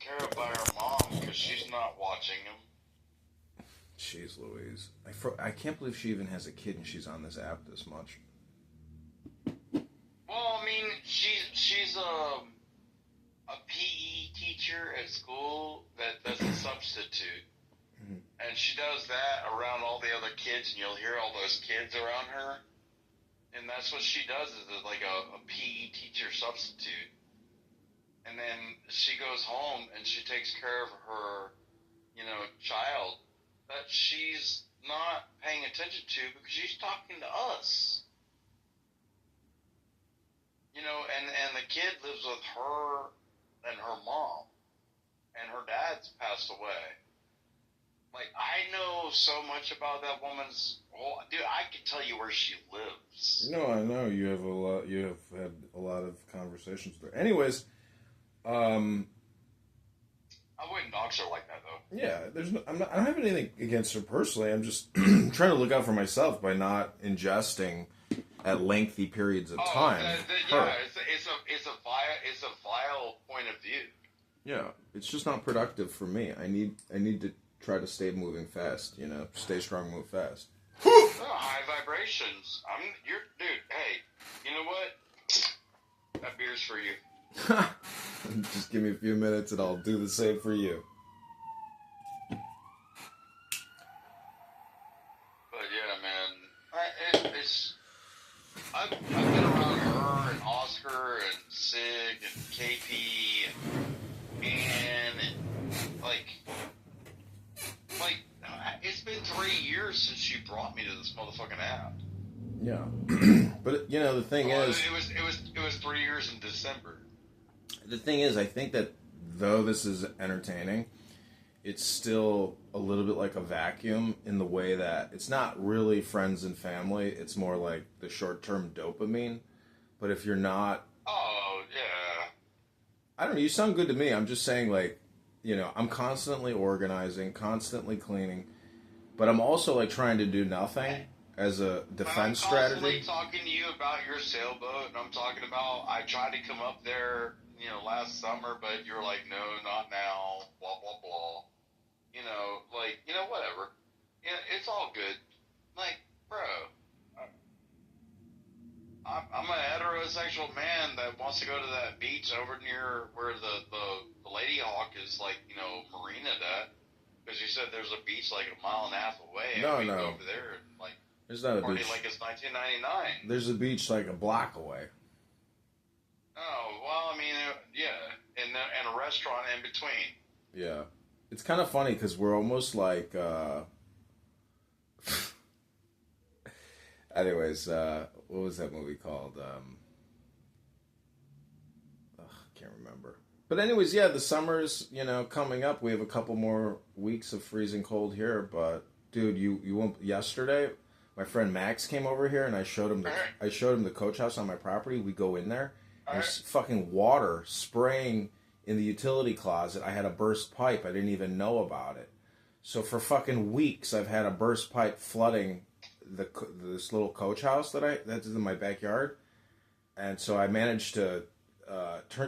care of by her mom because she's not watching him. Jeez Louise. I can't believe she even has a kid and she's on this app this much. Well, I mean, she's a PE teacher at school that's a substitute. Mm-hmm. And she does that around all the other kids, and you'll hear all those kids around her. And that's what she does, is like a PE teacher substitute. And then she goes home and she takes care of her, child that she's not paying attention to because she's talking to us. And the kid lives with her and her mom. And her dad's passed away. Like, I know so much about that woman's whole... Dude, I can tell you where she lives. No, I know. You have had a lot of conversations with her. Anyways, I wouldn't dox her like that, though. Yeah, I don't have anything against her personally. I'm just trying to look out for myself by not ingesting at lengthy periods of time. Yeah, it's a vile point of view. Yeah, it's just not productive for me. I need to try to stay moving fast. Stay strong, move fast. Oh, high vibrations. Dude. Hey, you know what? That beer's for you. Just give me a few minutes and I'll do the same for you. But yeah, man, I've been around her and Oscar and Sig and KP and Ann and like it's been 3 years since she brought me to this motherfucking app. Yeah, but the thing is, it was 3 years in December. The thing is, I think that though this is entertaining, it's still a little bit like a vacuum in the way that it's not really friends and family. It's more like the short-term dopamine. But if you're not... Oh, yeah. I don't know. You sound good to me. I'm just saying, I'm constantly organizing, constantly cleaning. But I'm also, trying to do nothing as a defense strategy. I'm constantly talking to you about your sailboat, and I'm talking about I tried to come up there... last summer, but you're like, no, not now, blah, blah, blah. Whatever. It's all good. Like, bro, I'm a heterosexual man that wants to go to that beach over near where the Lady Hawk is, marina'd at. Because you said there's a beach, a mile and a half away. No. Go over there and, there's not a party beach. like it's 1999. There's a beach, a block away. Oh, well, I mean, yeah, and a restaurant in between. Yeah. It's kind of funny because we're almost like, anyways, what was that movie called? Can't remember. But anyways, yeah, the summer's, coming up. We have a couple more weeks of freezing cold here, but dude, you won't, yesterday, my friend Max came over here and I showed him the coach house on my property. We go in there. There's fucking water spraying in the utility closet. I had a burst pipe. I didn't even know about it. So for fucking weeks, I've had a burst pipe flooding this little coach house that's in my backyard. And so I managed to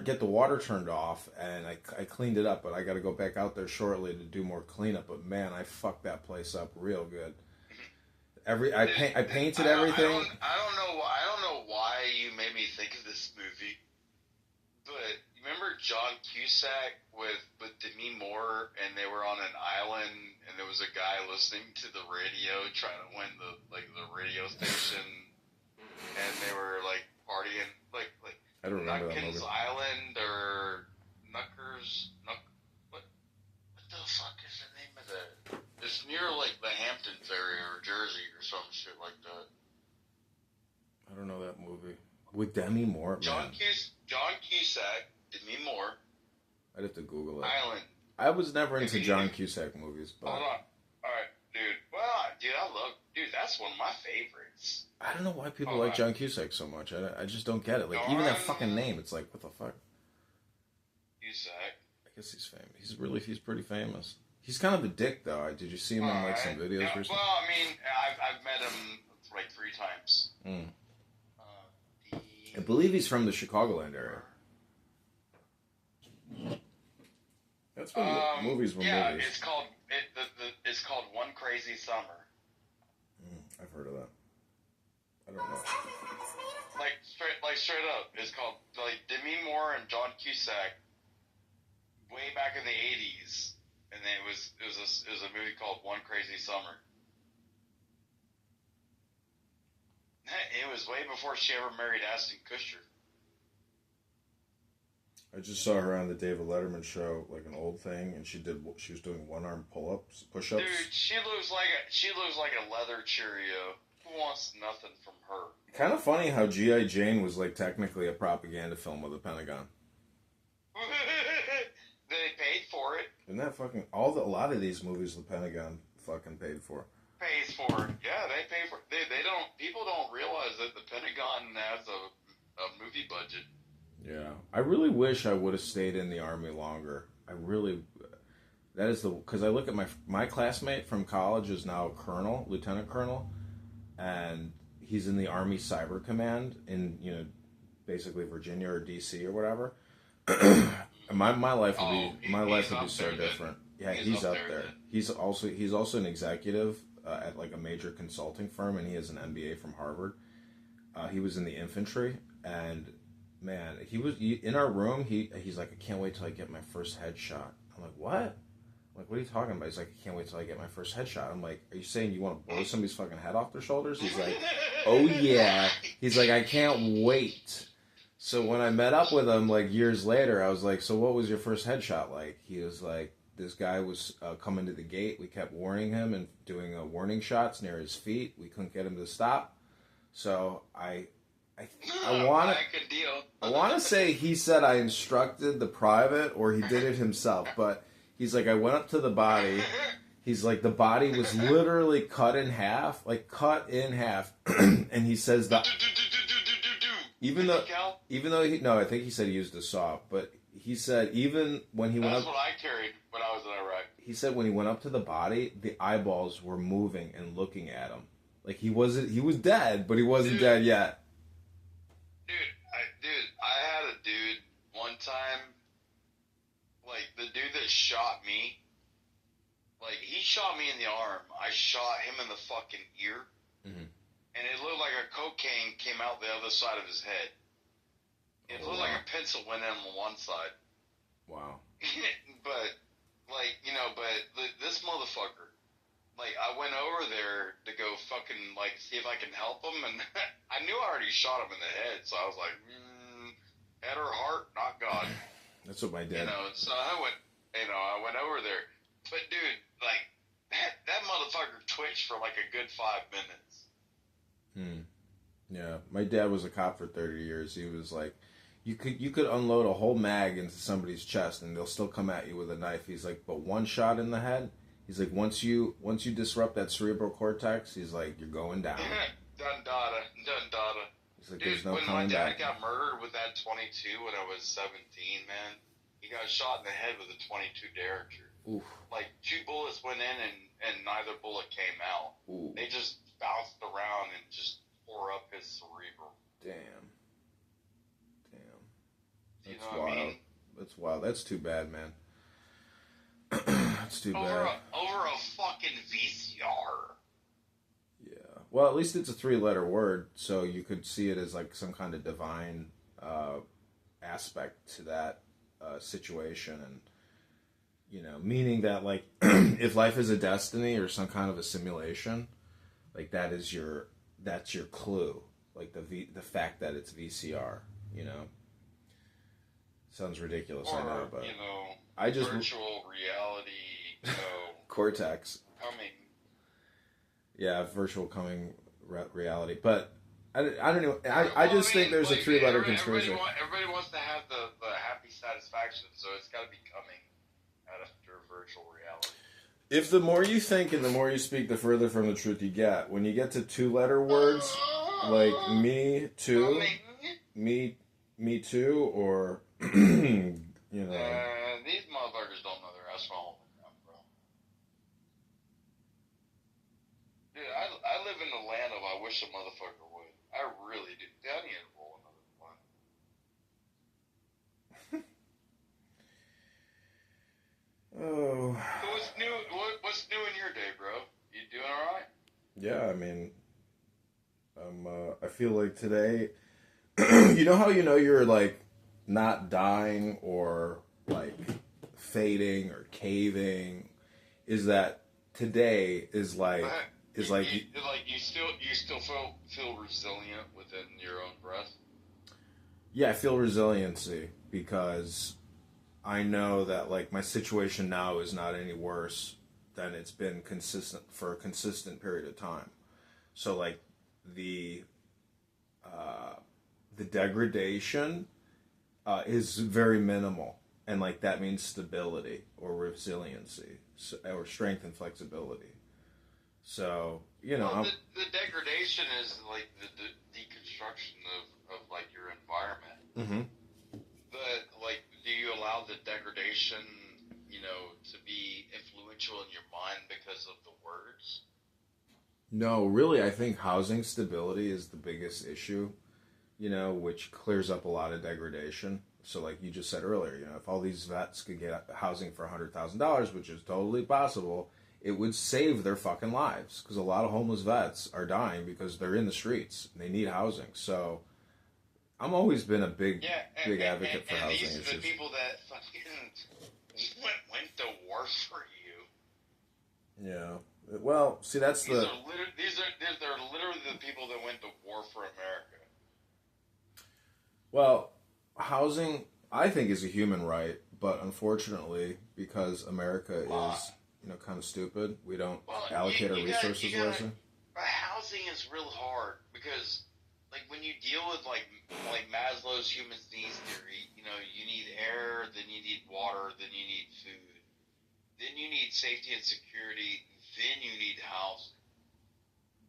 get the water turned off, and I cleaned it up. But I got to go back out there shortly to do more cleanup. But man, I fucked that place up real good. I painted everything. I don't know why you made me think of this movie, but remember John Cusack with Demi Moore, and they were on an island, and there was a guy listening to the radio trying to win the radio station, and they were partying I don't remember that Nutkins movie. Island or Nuckers. What the fuck is the name of that? It's near the Hamptons area or Jersey or some shit like that. I don't know that movie. With Demi Moore, John Cusack, Demi Moore. I'd have to Google it. Island. I was never into John Cusack movies, but... Hold on. Alright, dude. Well, that's one of my favorites. I don't know why people like John Cusack so much. I just don't get it. Even that fucking name, it's what the fuck? Cusack. I guess he's famous. He's pretty famous. He's kind of a dick, though. Did you see him in some videos recently? Well, I mean, I've met him 3 times. I believe he's from the Chicagoland area. That's when movies were movies. It's called One Crazy Summer. I've heard of that. I don't know. Straight up, it's called like Demi Moore and John Cusack way back in the '80s, and then it was a movie called One Crazy Summer. It was way before she ever married Ashton Kutcher. I just saw her on the David Letterman show, like an old thing, and she was doing one-arm pull-ups, push-ups. Dude, she looks like a leather Cheerio. Who wants nothing from her? Kind of funny how G.I. Jane was like technically a propaganda film with the Pentagon. They paid for it. Isn't that fucking a lot of these movies the Pentagon fucking paid for? Pays for it. Yeah, they pay for it. They don't. People don't realize that the Pentagon has a movie budget. Yeah, I really wish I would have stayed in the Army longer. Because I look at my classmate from college is now a colonel, lieutenant colonel, and he's in the Army Cyber Command in, basically Virginia or DC or whatever. my life would be so different. Yeah, he's up there. He's also an executive at like a major consulting firm, and he has an MBA from Harvard. He was in the infantry, and man, in our room. He's like, I can't wait till I get my first headshot. I'm like, what? I'm like, what are you talking about? He's like, I can't wait till I get my first headshot. I'm like, are you saying you want to blow somebody's fucking head off their shoulders? He's like, oh yeah. He's like, I can't wait. So when I met up with him like years later, I was like, so what was your first headshot like? He was like, this guy was coming to the gate. We kept warning him and doing warning shots near his feet. We couldn't get him to stop. So I want to say he said I instructed the private or he did it himself, but he's like, I went up to the body. He's like, the body was literally cut in half. And he says that even though I think he said he used a saw, but he said even when he went up. That's what I carried when I was in Iraq. He said when he went up to the body, the eyeballs were moving and looking at him. Like he was dead, but he wasn't dead yet. I had a dude one time, like the dude that shot me, like he shot me in the arm. I shot him in the fucking ear, and it looked like a cocaine came out the other side of his head. It looked like a pencil went in on one side. Wow. but this motherfucker, like I went over there to go fucking like see if I can help him, and I knew I already shot him in the head, so I was like, head or heart, not God. That's what my dad. So I went over there, but dude, like that motherfucker twitched for like a good 5 minutes. Yeah, my dad was a cop for 30 years. He was like, you could unload a whole mag into somebody's chest and they'll still come at you with a knife. He's like, but one shot in the head. He's like, once you disrupt that cerebral cortex, he's like, you're going down. Done data. He's like, dude, there's no when coming my dad back. got murdered with that 22 when I was 17, man, he got shot in the head with a 22 Derringer. Oof. Like 2 bullets went in and neither bullet came out. Ooh. They just bounced around and just tore up his cerebral. Damn. That's you know wild. What I mean? That's wild. That's too bad, man. That's too bad. Over a fucking VCR. Yeah. Well, at least it's a 3-letter word, so you could see it as like some kind of divine aspect to that situation, and meaning that like if life is a destiny or some kind of a simulation, like that's your clue, like the fact that it's VCR, Sounds ridiculous, I know, but I just virtual reality, Cortex coming. Yeah, virtual coming reality, but I don't know. I just think there's a 3-letter conspiracy. Everybody wants to have the happy satisfaction, so it's got to be coming after virtual reality. If the more you think and the more you speak, the further from the truth you get. When you get to 2-letter words like me too, or these motherfuckers don't know their ass wrong, bro. Dude, I live in the land of I wish a motherfucker would. I really do. Dude, I need to roll another one. what's new in your day, bro? You doing all right? Yeah, I mean, I feel like today, you know how you know you're like not dying or like fading or caving, is that today is like you still feel resilient within your own breath. yeah, I feel resiliency because I know that like my situation now is not any worse than it's been consistent for a consistent period of time. So like the the degradation is very minimal, and like that means stability or resiliency or strength and flexibility. So Well, the degradation is like the deconstruction of like your environment. mm-hmm. Like, do you allow the degradation, to be influential in your mind because of the words? No, really, I think housing stability is the biggest issue, which clears up a lot of degradation. So, like you just said earlier, if all these vets could get housing for $100,000, which is totally possible, it would save their fucking lives. Because a lot of homeless vets are dying because they're in the streets and they need housing. So, I'm always been a big advocate for housing issues. These are the people that fucking went to war for you. Yeah. Well, see, that's they're literally the people that went to war for America. Well, housing, I think, is a human right, but unfortunately, because America is, kind of stupid, we don't allocate our resources wisely. Housing is real hard because, like, when you deal with like Maslow's human needs theory, you need air, then you need water, then you need food, then you need safety and security, then you need housing.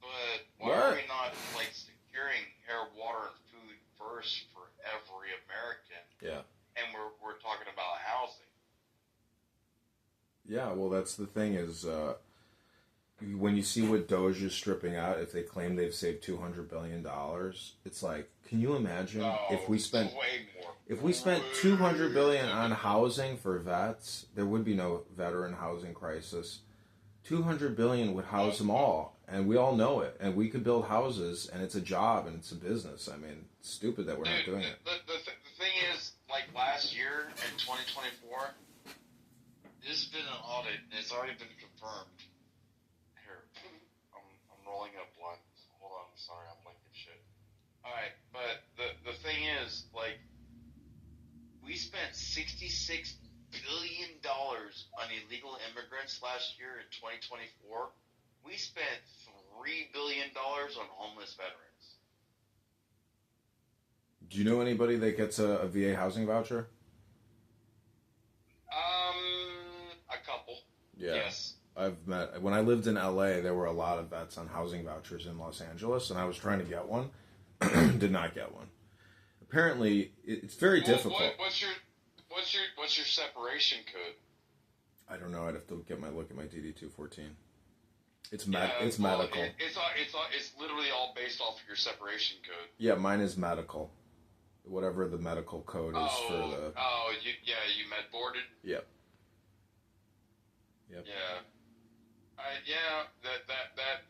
But why are we not like securing air, water, and food first for every American? Yeah. And we're talking about housing. Yeah, well, that's the thing is, when you see what Doge is stripping out, if they claim they've saved $200 billion, it's like, can you imagine if we spent $200 billion on housing for vets, there would be no veteran housing crisis. $200 billion would house them all, and we all know it. And we could build houses, and it's a job, and it's a business. I mean, it's stupid that we're not doing it. The thing is, like last year in 2024, this has been an audit, and it's already been confirmed. Here, I'm rolling up blunt. Hold on, I'm sorry, I'm blinking shit. All right, but the thing is, like, we spent $66 billion on illegal immigrants last year in 2024. We spent $3 billion on homeless veterans. Do you know anybody that gets a VA housing voucher? A couple. Yeah. Yes. When I lived in LA, there were a lot of vets on housing vouchers in Los Angeles, and I was trying to get one. Did not get one. Apparently, it's very difficult. What's your separation code? I don't know. I'd have to look at my DD-214. It's medical. It's literally all based off of your separation code. Yeah, mine is medical. Whatever the medical code is for the. Oh, you med boarded. Yep. Yeah.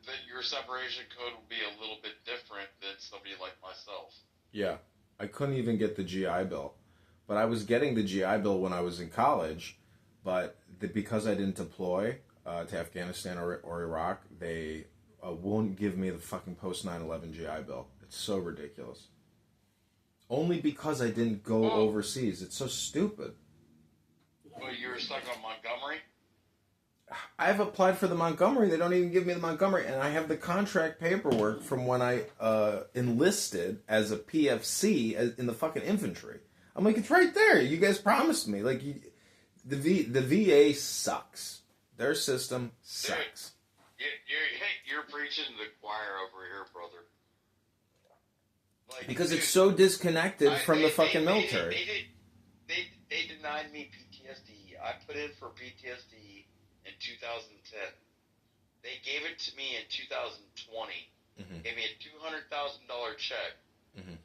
That your separation code will be a little bit different than somebody like myself. Yeah, I couldn't even get the GI Bill, but I was getting the GI Bill when I was in college, but because I didn't deploy to Afghanistan or Iraq, they won't give me the fucking post 9/11 GI Bill. It's so ridiculous. Only because I didn't go overseas. It's so stupid. Well, you were stuck on Montgomery? I've applied for the Montgomery. They don't even give me the Montgomery. And I have the contract paperwork from when I enlisted as a PFC in the fucking infantry. I'm like, it's right there. You guys promised me. Like, the VA sucks. Their system sucks. You're preaching to the choir over here, brother. Like, because it's so disconnected from the fucking military. They denied me PTSD. I put in for PTSD in 2010. They gave it to me in 2020. Mm-hmm. Gave me a $200,000 check. Mm-hmm.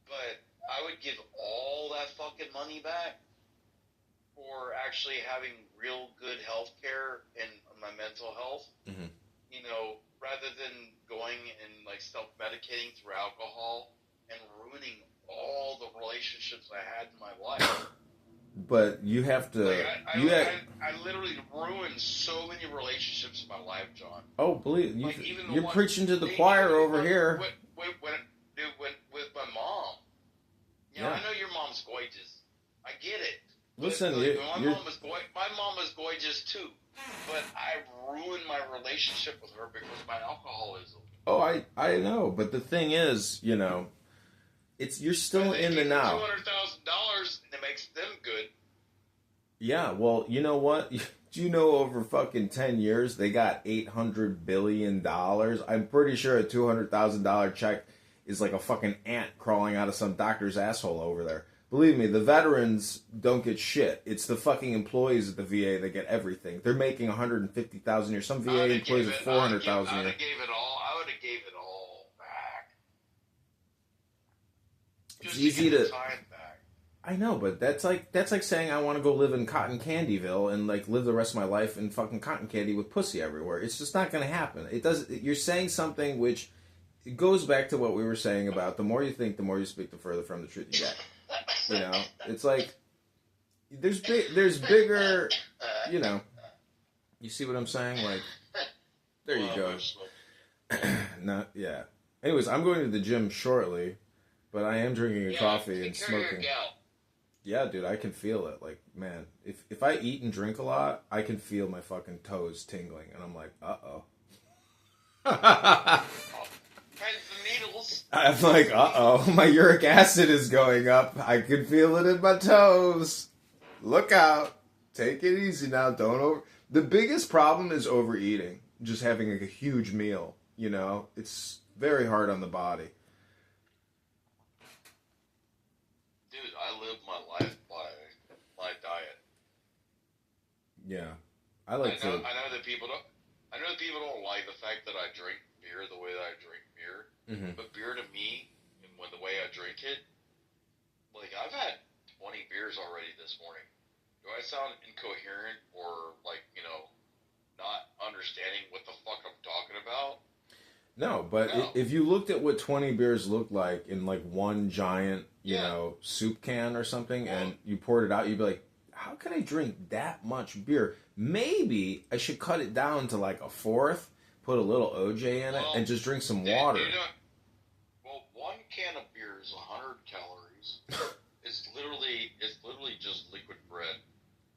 But I would give all that fucking money back for actually having real good health care and my mental health, you know, rather than going and like self-medicating through alcohol and ruining all the relationships I had in my life. But you have to. Like I literally ruined so many relationships in my life, John. Oh, believe you, like even you're preaching to the choir over here. With my mom. You know, I know your mom's gorgeous. I get it. Listen, my mom was gorgeous too. But I ruined my relationship with her because of my alcoholism. Oh, I know. But the thing is, you know, you're still in the now. $200,000 and it makes them good. Yeah, well, you know what? Do you know over fucking 10 years they got $800 billion? I'm pretty sure a $200,000 check is like a fucking ant crawling out of some doctor's asshole over there. Believe me, the veterans don't get shit. It's the fucking employees at the VA that get everything. They're making $150,000 a year. Some VA employees are $400,000 a year. I would have gave it all back. It's easy to. I know, but that's like saying I want to go live in Cotton Candyville and like live the rest of my life in fucking cotton candy with pussy everywhere. It's just not going to happen. It does. You're saying something which it goes back to what we were saying about the more you think, the more you speak, the further from the truth you get. You know, it's like there's bigger. You know, you see what I'm saying? Like, there you go. Not yeah. Anyways, I'm going to the gym shortly, but I am drinking a coffee and smoking. Yeah, dude, I can feel it. Like, man, if I eat and drink a lot, I can feel my fucking toes tingling, and I'm like, uh-oh. I'm like, uh-oh, my uric acid is going up. I can feel it in my toes. Look out. Take it easy now. Don't over... The biggest problem is overeating. Just having a huge meal, you know? It's very hard on the body. Dude, I live my life by my diet. Yeah. I know that people don't like the fact that I drink beer the way that I drink beer. Mm-hmm. But beer to me, and the way I drink it, like I've had 20 beers already this morning. Do I sound incoherent or like, you know, not understanding what the fuck I'm talking about? No, but no. If you looked at what 20 beers looked like in like one giant, you know, soup can or something, and you poured it out, you'd be like, how can I drink that much beer? Maybe I should cut it down to like a fourth, put a little OJ in it, and just drink some water. Well, one can of beer is 100 calories. It's literally just liquid bread.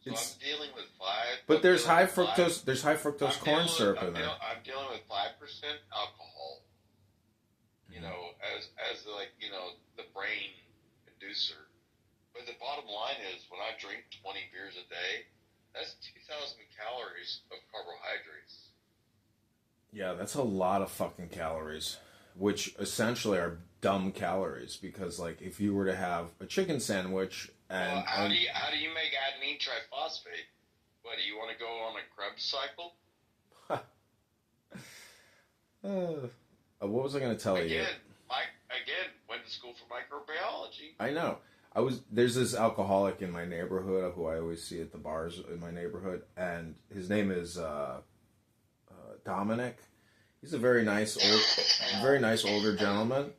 So I'm dealing with 5. But there's high fructose corn syrup in there. I'm dealing with 5% alcohol. You know, as like, you know, the brain inducer. But the bottom line is, when I drink 20 beers a day, that's 2,000 calories of carbohydrates. Yeah, that's a lot of fucking calories, which essentially are dumb calories, because like if you were to have a chicken sandwich and how do you make adenine triphosphate? What, do you want to go on a Krebs cycle? What was I going to tell you? Again, went to school for microbiology. I know. There's this alcoholic in my neighborhood who I always see at the bars in my neighborhood, and his name is Dominic. He's a very nice older gentleman,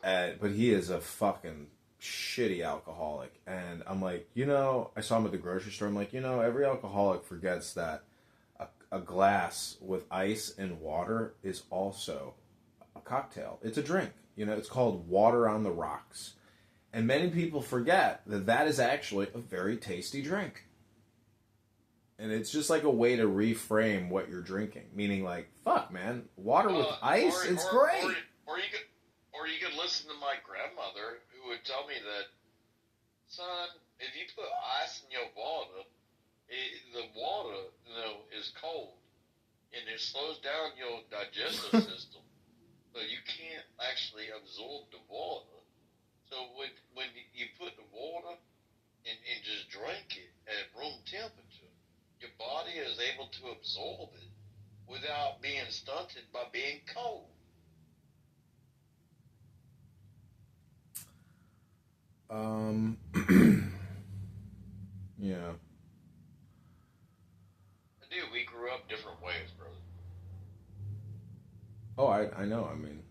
but he is a fucking shitty alcoholic. And I'm like, you know, I saw him at the grocery store. I'm like, you know, every alcoholic forgets that a glass with ice and water is also a cocktail. It's a drink. You know, it's called water on the rocks. And many people forget that that is actually a very tasty drink. And it's just like a way to reframe what you're drinking. Meaning like, fuck, man, water with ice, it's great. Or you could listen to my grandmother, who would tell me that, son, if you put ice in your water, the water, you know, is cold. And it slows down your digestive system. So you can't actually absorb the water. So when you put the water and just drink it at room temperature, your body is able to absorb it without being stunted by being cold. Yeah. Dude, we grew up different ways, brother. Oh, I know. I mean,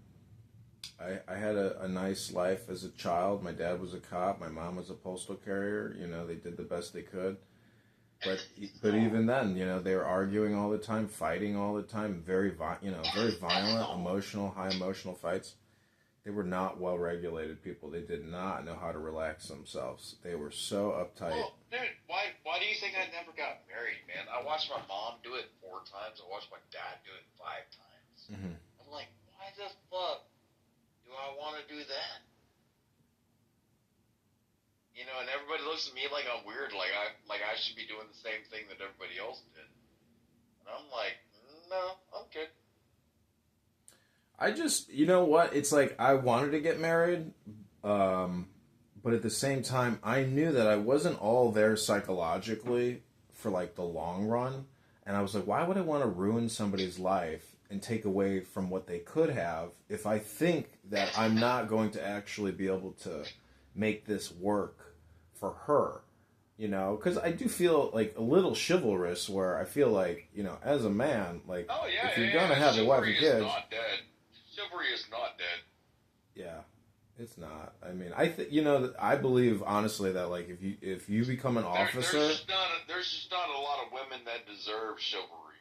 I had a nice life as a child. My dad was a cop. My mom was a postal carrier. You know, they did the best they could. But even then, you know, they were arguing all the time, fighting all the time, very violent, emotional, high emotional fights. They were not well regulated people. They did not know how to relax themselves. They were so uptight. Well, dude, why do you think I never got married, man? I watched my mom do it 4 times. I watched my dad do it 5 times. Mm-hmm. I'm like, why the fuck do I want to do that? You know, and everybody looks at me like I'm weird, like I should be doing the same thing that everybody else did. And I'm like, no, I'm good. I just, you know what? It's like I wanted to get married, but at the same time, I knew that I wasn't all there psychologically for like the long run. And I was like, why would I want to ruin somebody's life and take away from what they could have if I think that I'm not going to actually be able to make this work for her? You know, because I do feel like a little chivalrous where I feel like, you know, as a man, like, if you're going to have a wife and kids. Chivalry is not dead. Chivalry is not dead. Yeah, it's not. I mean, you know, I believe honestly that like if you become an officer, there's just not a lot of women that deserve chivalry.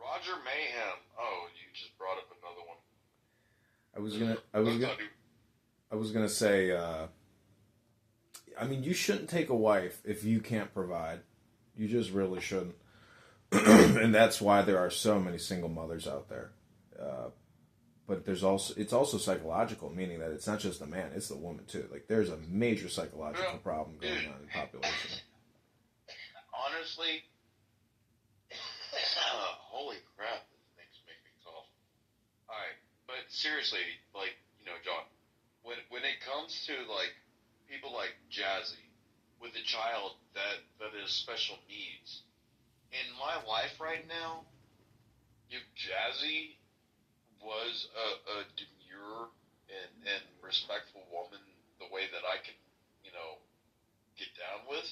Roger Mayhem. Oh, you just brought up another one. I was gonna say. I mean, you shouldn't take a wife if you can't provide. You just really shouldn't, and that's why there are so many single mothers out there. But it's also psychological, meaning that it's not just the man, it's the woman too. Like there's a major psychological problem going on in the population. Honestly, holy crap, this makes me cough. Alright, but seriously, like, you know, John, when it comes to like people like Jazzy with a child that is special needs, in my life right now, if Jazzy was a demure and respectful woman the way that I can, you know, get down with,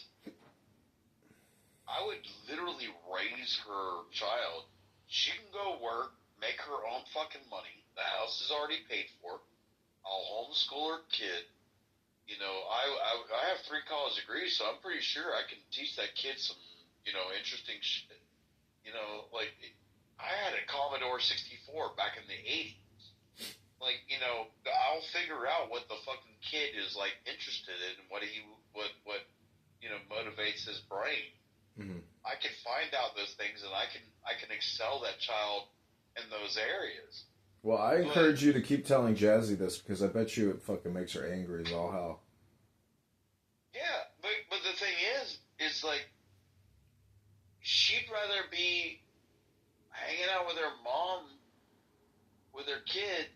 I would literally raise her child. She can go work, make her own fucking money. The house is already paid for. I'll homeschool her kid. You know, I have 3 college degrees, so I'm pretty sure I can teach that kid some, you know, interesting shit. You know, like, I had a Commodore 64 back in the 80s. Like, you know, I'll figure out what the fucking kid is, like, interested in and what you know, motivates his brain. Mm-hmm. I can find out those things and I can excel that child in those areas. Well, I encourage you to keep telling Jazzy this because I bet you it fucking makes her angry as all hell. Yeah, but the thing is like, she'd rather be hanging out with her mom, with her kid,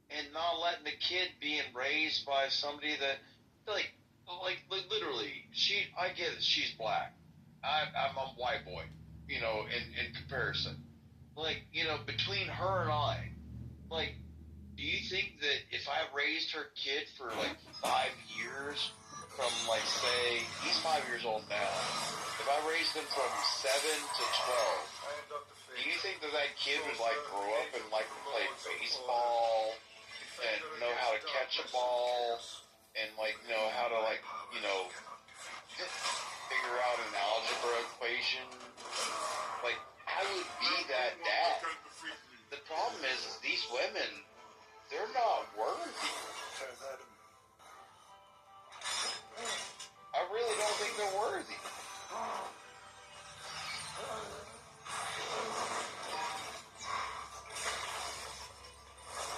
and not letting the kid being raised by somebody that, like literally, I get it, she's black. I'm a white boy, you know, in comparison. Like, you know, between her and I, like, do you think that if I raised her kid for, like, 5 years, from, like, say, he's 5 years old now, if I raised him from 7 to 12, do you think that kid would, like, grow up and, like, play baseball, and know how to catch a ball, and, like, know how to, like, you know, figure out an algebra equation? Like, I would be that dad. The problem is these women, they're not worthy. I really don't think they're worthy.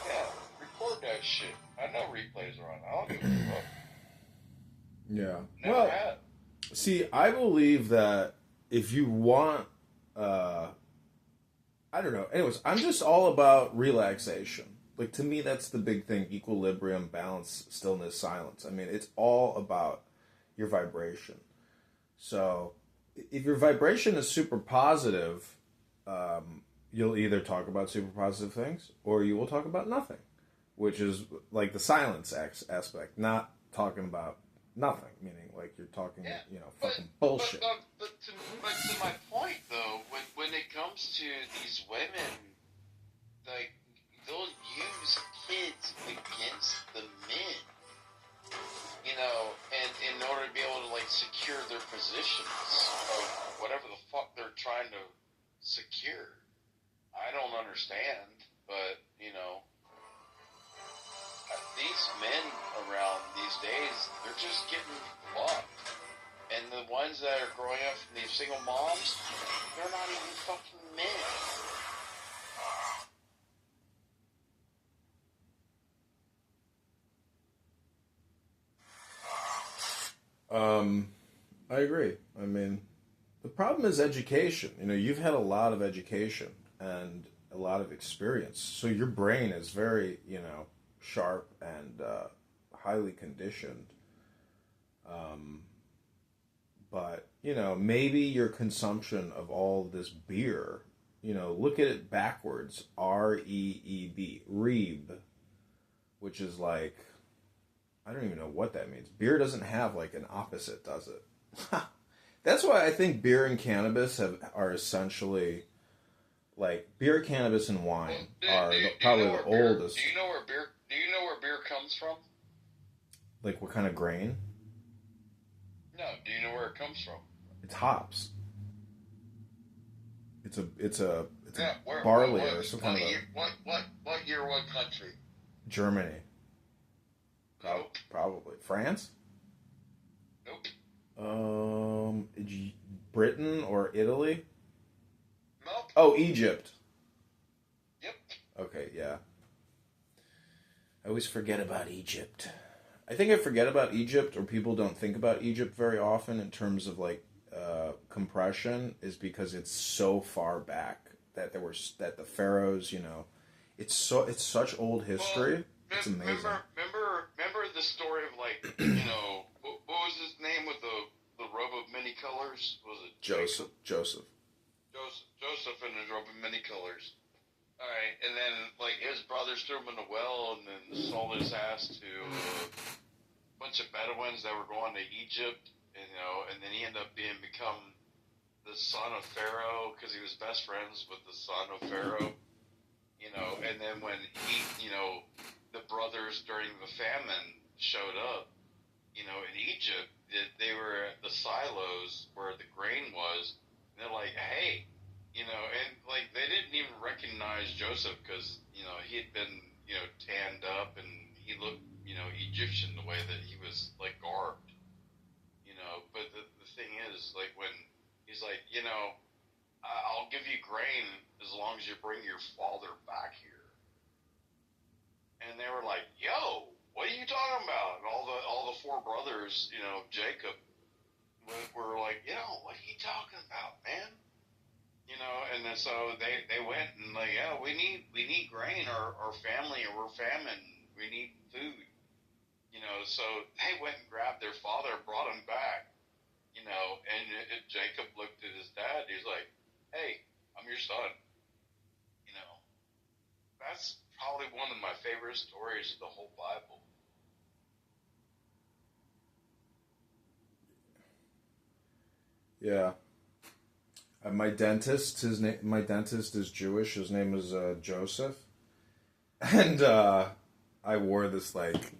Yeah, record that shit. I know replays are on. I don't give a fuck. Yeah. Never have. See, I believe that if you want, I don't know. Anyways, I'm just all about relaxation. Like, to me, that's the big thing. Equilibrium, balance, stillness, silence. I mean, it's all about your vibration. So, if your vibration is super positive, you'll either talk about super positive things, or you will talk about nothing. Which is, like, the silence aspect. Not talking about nothing. Meaning, like, you're talking, you know, fucking bullshit. But but to my point though, when it comes to these women, like they'll use kids against the men, and in order to be able to like secure their positions of whatever the fuck they're trying to secure. I don't understand, but these men around these days, they're just getting fucked. And the ones that are growing up from these single moms, they're not even fucking men. I agree. I mean, the problem is education. You've had a lot of education and a lot of experience. So your brain is very, sharp and highly conditioned. But, maybe your consumption of all this beer, look at it backwards. R-E-E-B. Reeb. Which is like, I don't even know what that means. Beer doesn't have like an opposite, does it? That's why I think beer and cannabis are essentially like beer, cannabis, and wine are probably the oldest. Do you know where beer comes from? Like what kind of grain? No. Do you know where it comes from? It's hops. It's a barley or some kind of What year? What country? Germany. Nope. Probably France. Nope. Britain or Italy? Nope. Oh, Egypt. Yep. Okay, yeah. I always forget about Egypt. I think I forget about Egypt, or people don't think about Egypt very often in terms of like compression, is because it's so far back that the pharaohs, it's such old history. Well, it's amazing. Remember the story of like what was his name with the robe of many colors? Was it Joseph? Joseph in his robe of many colors. All right, and then like his brothers threw him in a well, and then sold his ass to a bunch of Bedouins that were going to Egypt, and then he ended up become the son of Pharaoh because he was best friends with the son of Pharaoh. And then when the brothers during the famine showed up, in Egypt, they were at the silos where the grain was, and they're like, hey, and like they didn't even recognize Joseph because, he had been, tanned up and he looked, Egyptian the way that he was like garbed, but the thing is, like when he's like, I'll give you grain as long as you bring your father back here. And they were like, yo, what are you talking about? And all the four brothers, Jacob, were like, what are you talking about, man? And then so they went and like, yeah, we need grain, our family, or we're famine. We need food. So they went and grabbed their father, brought him back, and Jacob looked at his dad. He's like, hey, I'm your son. That's probably one of my favorite stories of the whole Bible. Yeah. My dentist is Jewish. His name is Joseph. And I wore this like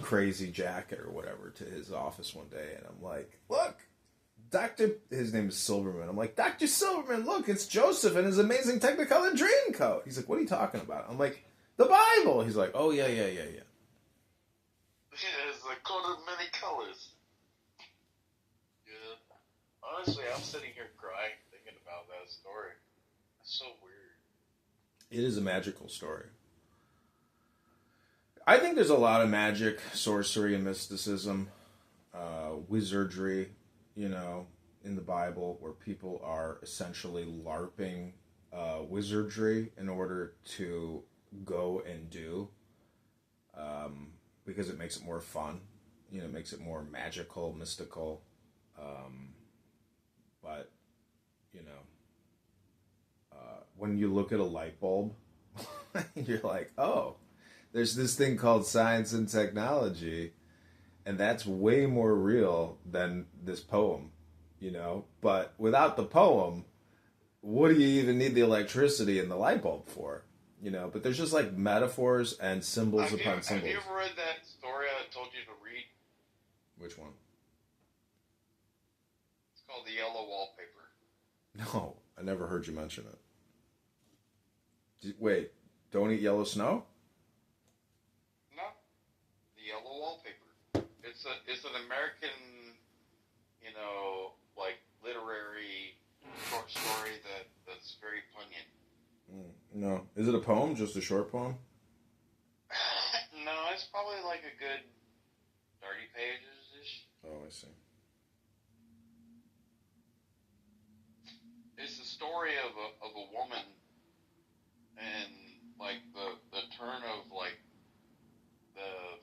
crazy jacket or whatever to his office one day, and I'm like, look, his name is Silverman. I'm like, Dr. Silverman, look, it's Joseph in his amazing Technicolor Dreamcoat. He's like, what are you talking about? I'm like, the Bible. He's like, oh, yeah. Yeah, it's a coat of many colors. Yeah. Honestly, I'm sitting here crying thinking about that story. That's so weird. It is a magical story. I think there's a lot of magic, sorcery, and mysticism, wizardry, in the Bible, where people are essentially LARPing wizardry in order to go and do, because it makes it more fun, it makes it more magical, mystical, but, when you look at a light bulb, you're like, oh, there's this thing called science and technology, and that's way more real than this poem. you know. But without the poem, what do you even need the electricity and the light bulb for? You know, but there's just like metaphors and symbols upon symbols. Have you ever read that story I told you to read? Which one? It's called The Yellow Wallpaper. No, I never heard you mention it. Wait, don't eat yellow snow? No, The Yellow Wallpaper. It's an American, you know, like literary short story that's very poignant. No. Is it a poem? Just a short poem? No, it's probably like a good 30 pages-ish. Oh, I see. It's the story of a woman and like the turn of like the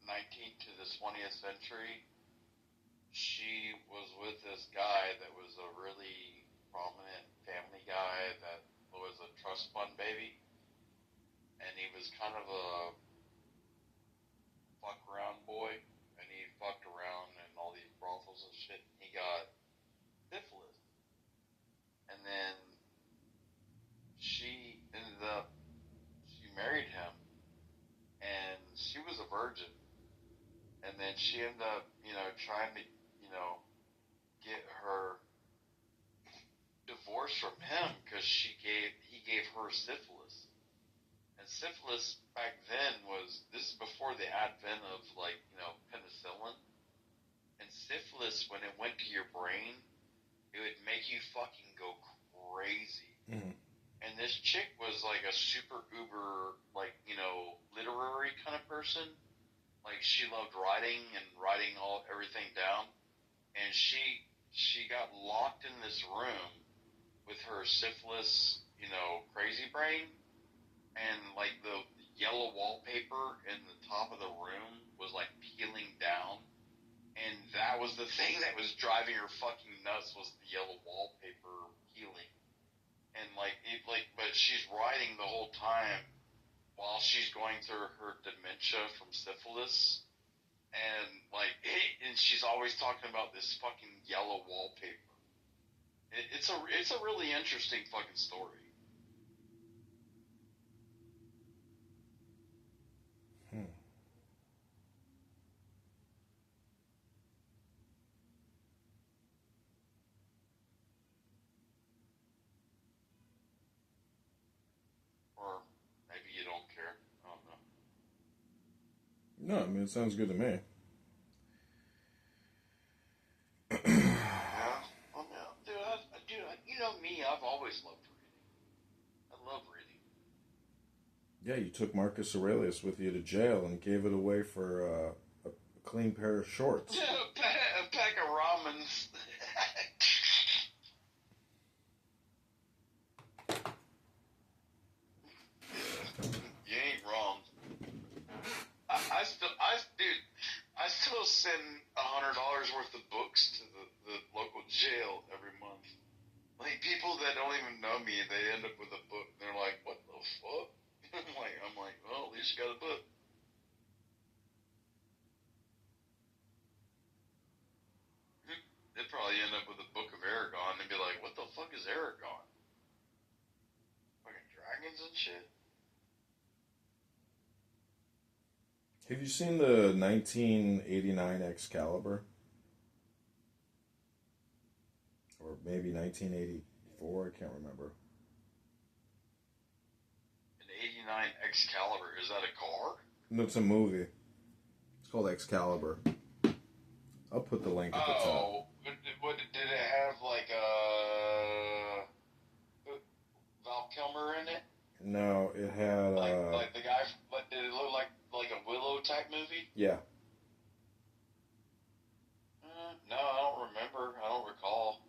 19th to the 20th century. She was with this guy that was a really prominent family guy that was a trust fund baby, and he was kind of a fuck around boy, and he fucked around in all these brothels and shit. He got syphilis, and then she married him, and she was a virgin, and then she ended up, you know, trying to, you know, get her divorce from him because he gave her syphilis. And syphilis back then this is before the advent of, like, you know, penicillin. And syphilis, when it went to your brain, it would make you fucking go crazy. Mm-hmm. And this chick was like a super uber, like, you know, literary kind of person. Like, she loved writing and writing everything down. And she got locked in this room with her syphilis, you know, crazy brain. And, like, the yellow wallpaper in the top of the room was, like, peeling down. And that was the thing that was driving her fucking nuts, was the yellow wallpaper peeling. And, but she's writing the whole time while she's going through her dementia from syphilis. And, and she's always talking about this fucking yellow wallpaper. It's a really interesting fucking story. Or maybe you don't care. I don't know. No, I mean, it sounds good to me. Yeah. Well, no, dude, you know me, I've always loved reading. I love reading. Yeah, you took Marcus Aurelius with you to jail and gave it away for a clean pair of shorts. A pack of ramens. You ain't wrong. I still send $100 worth of books to the local jail every month. Like, people that don't even know me, they end up with a book. They're like, what the fuck? I'm like, well, at least you got a book. They'd probably end up with a book of Aragon and be like, what the fuck is Aragon? Fucking dragons and shit? Have you seen the 1989 Excalibur? Or maybe 1984, I can't remember. An 89 Excalibur, is that a car? No, it's a movie. It's called Excalibur. I'll put the link at the top. Oh, did it have like Val Kilmer in it? No, it had like the guy. Did it look like a Willow type movie? Yeah. No, I don't remember. I don't recall.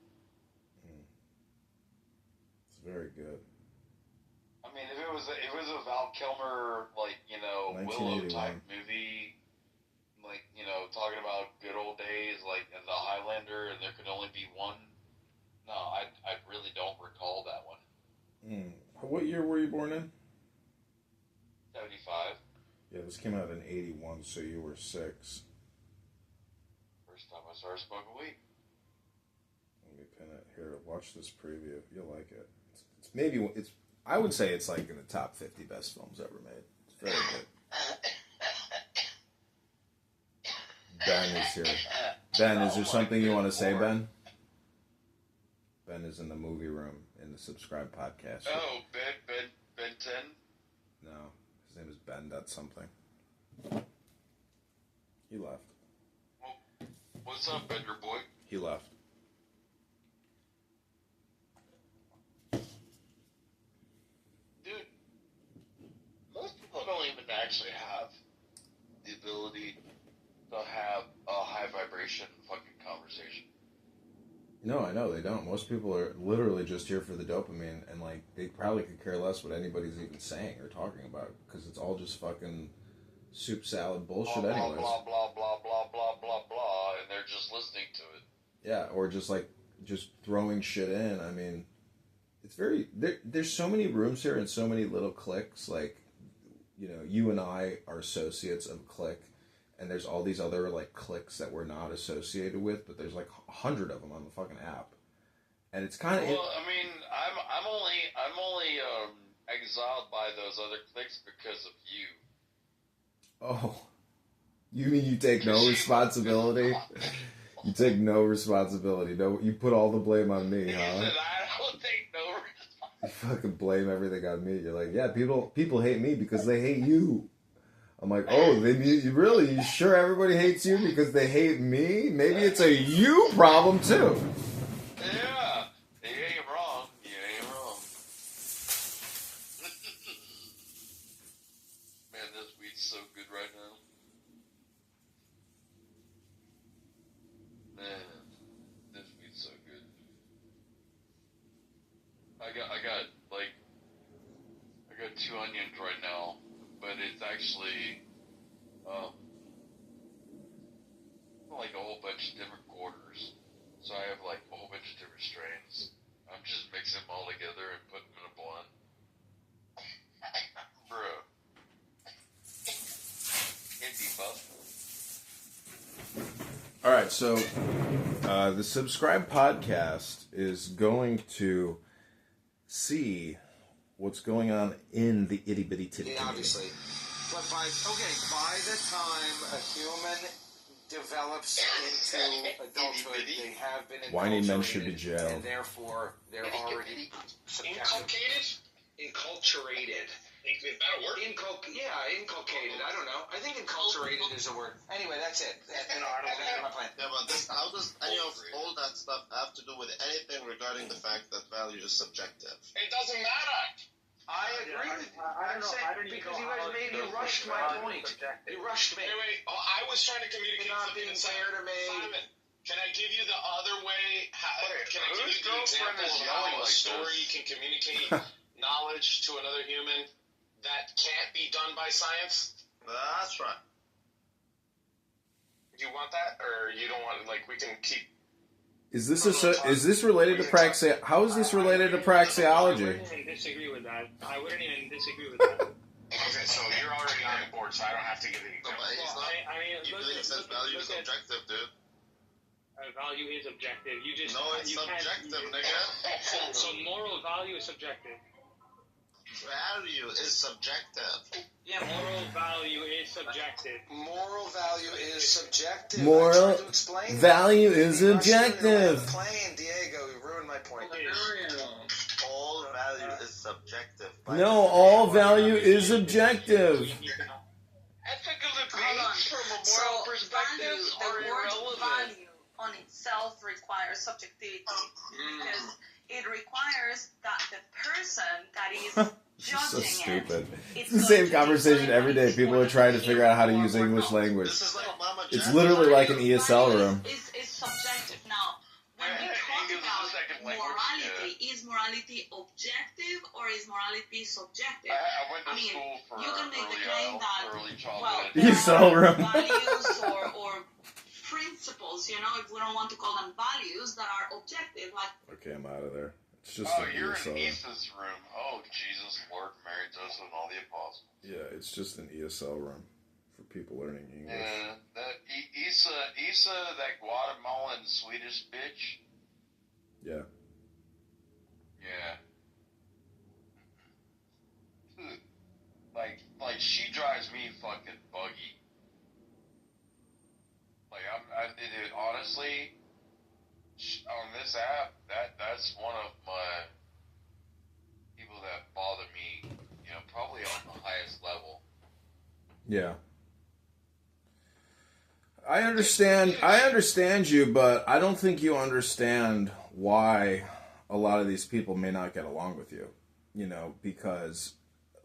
It's very good. I mean, if it was a Val Kilmer, like, you know, Willow type movie, like, you know, talking about good old days, like in The Highlander, and there could only be one. No, I really don't recall that one. What year were you born in? 75. Yeah, this came out in 81, so you were 6. First time I started smoking weed. Here, watch this preview. You'll like it. It's I would say it's like in the top 50 best films ever made. It's very good. Ben is here. Ben, is there something you want to say, Ben? Ben is in the movie room in the Subscribe podcast. Oh, Ben 10? No, his name is Ben. That's something. He left. Well, what's up, Bender boy? He left. Dude, most people don't even actually have the ability to have a high vibration fucking conversation. No, I know they don't. Most people are literally just here for the dopamine, and like they probably could care less what anybody's even saying or talking about because it's all just fucking soup salad bullshit, blah, anyways. Blah blah blah blah blah blah blah, and they're just listening to it. Yeah, or just throwing shit in. I mean, it's very there's so many rooms here and so many little cliques. Like, you know, you and I are associates of a clique. And there's all these other like cliques that we're not associated with, but there's like 100 of them on the fucking app, and it's kind of. Well, I mean, I'm only exiled by those other cliques because of you. Oh, you mean you take no responsibility? You take no responsibility. No, you put all the blame on me, huh? I don't take no responsibility. You fucking blame everything on me. You're like, yeah, people hate me because they hate you. I'm like, oh, you sure everybody hates you because they hate me? Maybe it's a you problem too. Yeah, you ain't wrong. Man, this weed's so good right now. Man, this weed's so good. I got 2 onions right now, but it's actually like a whole bunch of different quarters. So I have like a whole bunch of different strains. I'm just mixing them all together and putting them in a blunt. Bro. Indie buff. All right, so the Subscribe podcast is going to see what's going on in the itty bitty titty. Yeah, obviously. But by the time a human develops into adulthood, they have been whiny men should be jailed, and therefore they're already enculturated. Inculcated. I don't know. I think enculturated is a word. Anyway, that's it. I don't think my plan. Yeah, but how does any of all that stuff have to do with anything regarding the fact that value is subjective? It doesn't matter. I agree with you. Because you guys rushed my point. You rushed me. Wait. Oh, I was trying to communicate You're not something being inside. fair to me. Simon, can I give you the other way? Can I give you the girlfriend example is of how yelling a like story this? can communicate knowledge to another human that can't be done by science? That's right. Do you want that, or you don't want? Like, we can keep. Is this related to praxeology? How is this related to praxeology? I wouldn't even disagree with that. Okay, so you're already on board, so I don't have to give you No, example. but he's not. You believe that value is subjective, dude. Value is objective. You just No, it's subjective, nigga. So moral value is subjective. Value is subjective. Yeah, moral value is subjective. Moral value is subjective. Moral I tried to explain value that. is You rushed me into objective. the plane, Diego. You ruined my point. All value is subjective. No, all value is objective. Ethical Hold on. debates from a So moral perspective the are word irrelevant. value on itself requires subjectivity because it requires that the person that is This is so judging stupid. it. It's the same conversation every day. People are trying to figure out how to use English language. This is like Mama It's Jack. literally like an ESL Value room. is subjective. Now, when we English talk is a about second language, morality, is morality objective or is morality subjective? I went to I mean, school for you can make the early claim that, early well, childhood. You saw there room. are values or principles, if we don't want to call them values, that are objective, like Okay, I'm out of there. It's just Oh, an you're ESL in room. Isa's room. Oh, Jesus, Lord, Mary, Joseph, and all the apostles. Yeah, it's just an ESL room for people learning English. Yeah, that Isa, that Guatemalan Swedish bitch. Yeah. Yeah. Like she drives me fucking buggy. Like I did it honestly. On this app, that's one of my people that bother me. You know, probably on the highest level. Yeah. I understand you, but I don't think you understand why a lot of these people may not get along with you. You know, because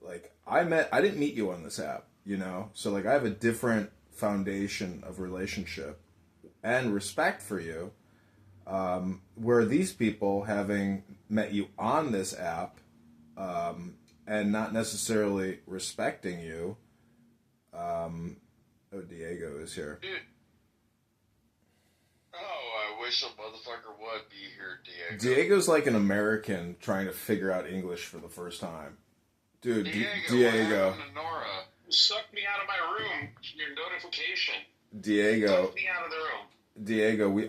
like I didn't meet you on this app, you know? So like I have a different foundation of relationship and respect for you. Where these people, having met you on this app, and not necessarily respecting you, Diego is here. Dude. Oh, I wish a motherfucker would be here, Diego. Diego's like an American trying to figure out English for the first time. Dude, Diego. What happened to Nora? Suck me out of my room. Your notification. Diego. Suck me out of the room. Diego, we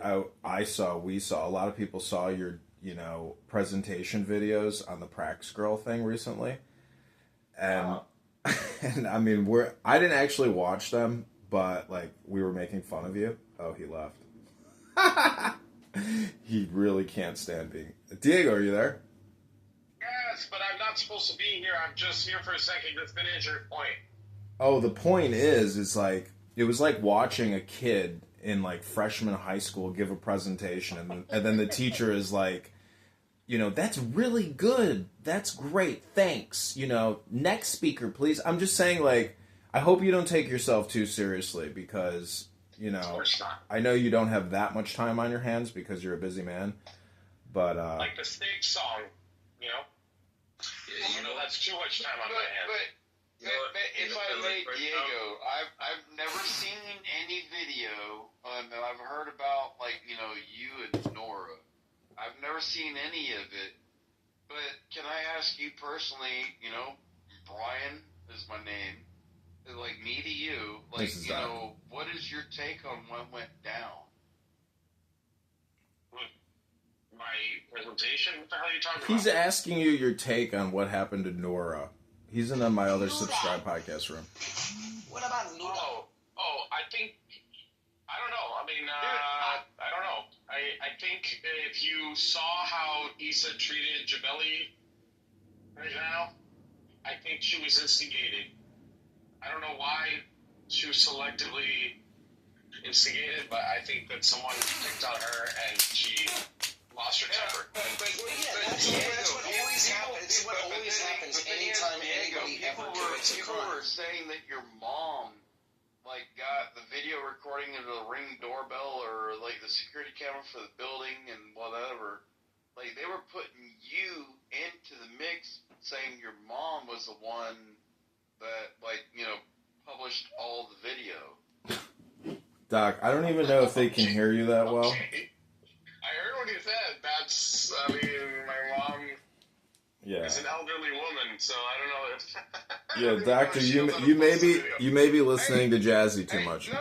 saw, a lot of people saw your, you know, presentation videos on the Prax Girl thing recently. And, and I mean, I didn't actually watch them, but like, we were making fun of you. Oh, he left. He really can't stand being... Diego, are you there? Yes, but I'm not supposed to be here. I'm just here for a second to finish your point. Oh, the point is like, it was like watching a kid in like freshman high school give a presentation, and then the teacher is like, you know, that's really good, that's great, thanks, you know, next speaker please. I'm just saying, like, I hope you don't take yourself too seriously, because, you know, I know you don't have that much time on your hands because you're a busy man, but like the steak song, you know, you know, that's too much time on my hands. But if I may, Diego, I've never seen any video, and I've heard about, like, you know, you and Nora. I've never seen any of it. But can I ask you personally, you know, Brian is my name, like me to you, like, you know, what is your take on what went down? My presentation? What the hell are you talking about? he's asking you your take on what happened to Nora. He's in my other subscribe podcast room. What about Nuda? Oh, I think, I don't know. I mean, I don't know. I think if you saw how Issa treated Jabeli right now, I think she was instigated. I don't know why she was selectively instigated, but I think that someone picked on her and she lost her temper. That's what always happens. It's what always happens anytime anybody ever commits a crime. People were saying that your mom, like, got the video recording of the Ring doorbell or, like, the security camera for the building and whatever. Like, they were putting you into the mix, saying your mom was the one that, like, you know, published all the video. Doc, I don't even know if they can hear you that well. I heard what he said. That's, I mean, my mom is an elderly woman, so I don't know if... Yeah, Doctor, you may be listening to Jazzy too much. No,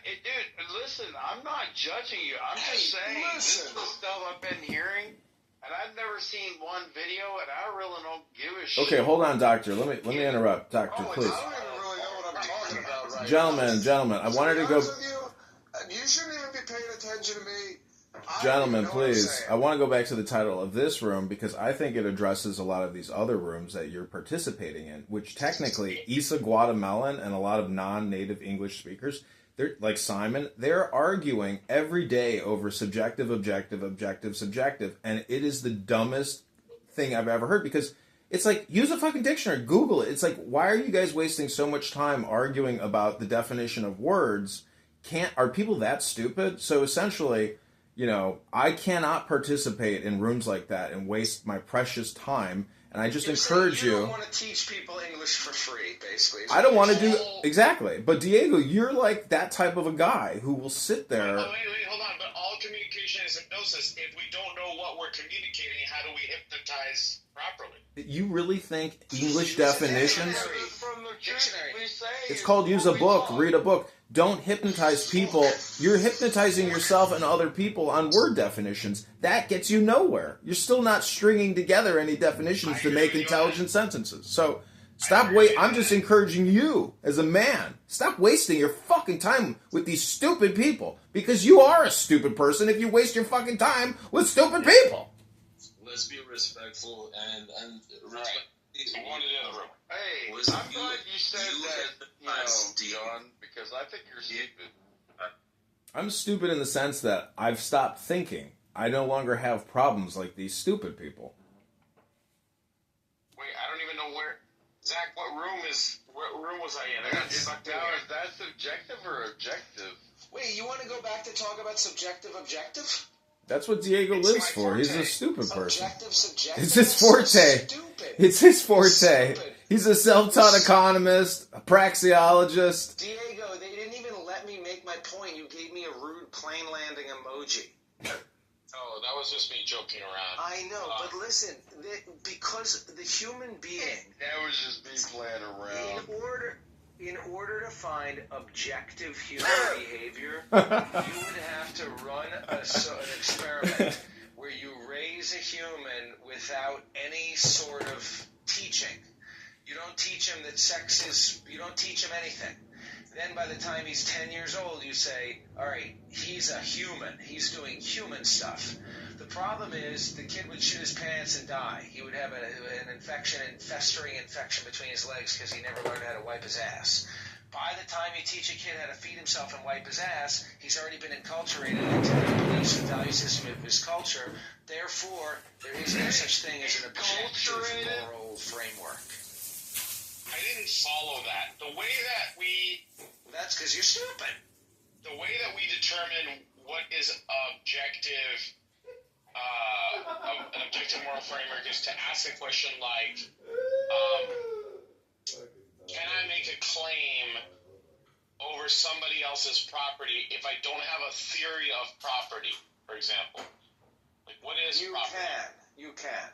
dude, listen, I'm not judging you. I'm just saying, this is the stuff I've been hearing, and I've never seen one video, and I really don't give a shit. Okay, hold on, Doctor. Let me interrupt, Doctor, please. I don't even really know what I'm talking about right Gentlemen, I wanted to go... You shouldn't even be paying attention to me. Gentlemen, please, I want to go back to the title of this room because I think it addresses a lot of these other rooms that you're participating in, which technically Issa Guatemalan and a lot of non-native English speakers, they're like Simon, they're arguing every day over subjective, objective, subjective, and it is the dumbest thing I've ever heard because it's like, use a fucking dictionary, Google it. It's like, why are you guys wasting so much time arguing about the definition of words? Are people that stupid? So essentially... You know, I cannot participate in rooms like that and waste my precious time. And I just encourage you. You don't want to teach people English for free, basically. I don't want to do exactly. But Diego, you're like that type of a guy who will sit there. Wait, hold on. But all communication is hypnosis. If we don't know what we're communicating, how do we hypnotize properly? You really think English definitions? Dictionary. It's called use a book, read a book. Don't hypnotize people. You're hypnotizing yourself and other people on word definitions. That gets you nowhere. You're still not stringing together any definitions to make intelligent sentences. So stop I'm just encouraging you as a man. Stop wasting your fucking time with these stupid people, because you are a stupid person if you waste your fucking time with stupid people. Let's be respectful and One in the other room. Hey, Was I'm you- glad you said you that, John, because I think you're stupid. I'm stupid in the sense that I've stopped thinking. I no longer have problems like these stupid people. Wait, I don't even know where. Zach, what room was I in? I got sucked in Now, here. is that subjective or objective? Wait, you want to go back to talk about subjective, objective? That's what Diego It's lives my for. He's a forte. stupid person. Subjective, subjective. It's his That's so forte. stupid. It's his forte. Stupid. He's a self-taught economist, a praxeologist. Diego, they didn't even let me make my point. You gave me a rude plane landing emoji. Oh, that was just me joking around. I know, but listen, because the human being, That was just me playing around. in order to find objective human behavior, you would have to run an experiment where you raise a human without any sort of teaching. You don't teach him that sex is, you don't teach him anything. Then by the time he's 10 years old, you say, all right, he's a human. He's doing human stuff. The problem is the kid would shit his pants and die. He would have an infection, festering infection between his legs because he never learned how to wipe his ass. By the time you teach a kid how to feed himself and wipe his ass, he's already been enculturated into the beliefs and value system of his culture. Therefore, there is no such thing as an objective moral framework. I didn't follow that. The way that we That's because you're stupid. determine what is objective, an objective moral framework is to ask a question like, can I make a claim over somebody else's property if I don't have a theory of property, for example? Like, what is property? You can.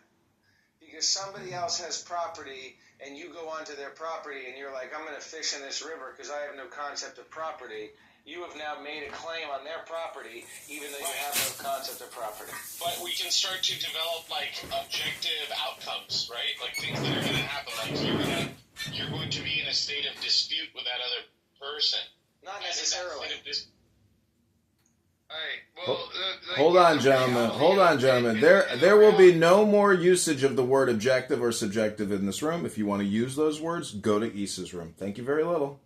Because somebody else has property, and you go onto their property, and you're like, I'm going to fish in this river because I have no concept of property. You have now made a claim on their property, even though you have no concept of property. But we can start to develop, like, objective outcomes, right? Like, things that are going to happen. Like, you're going to be in a state of dispute with that other person. Not And in that necessarily. state of Hold on, gentlemen. There will be no more usage of the word objective or subjective in this room. If you want to use those words, go to Issa's room. Thank you very little.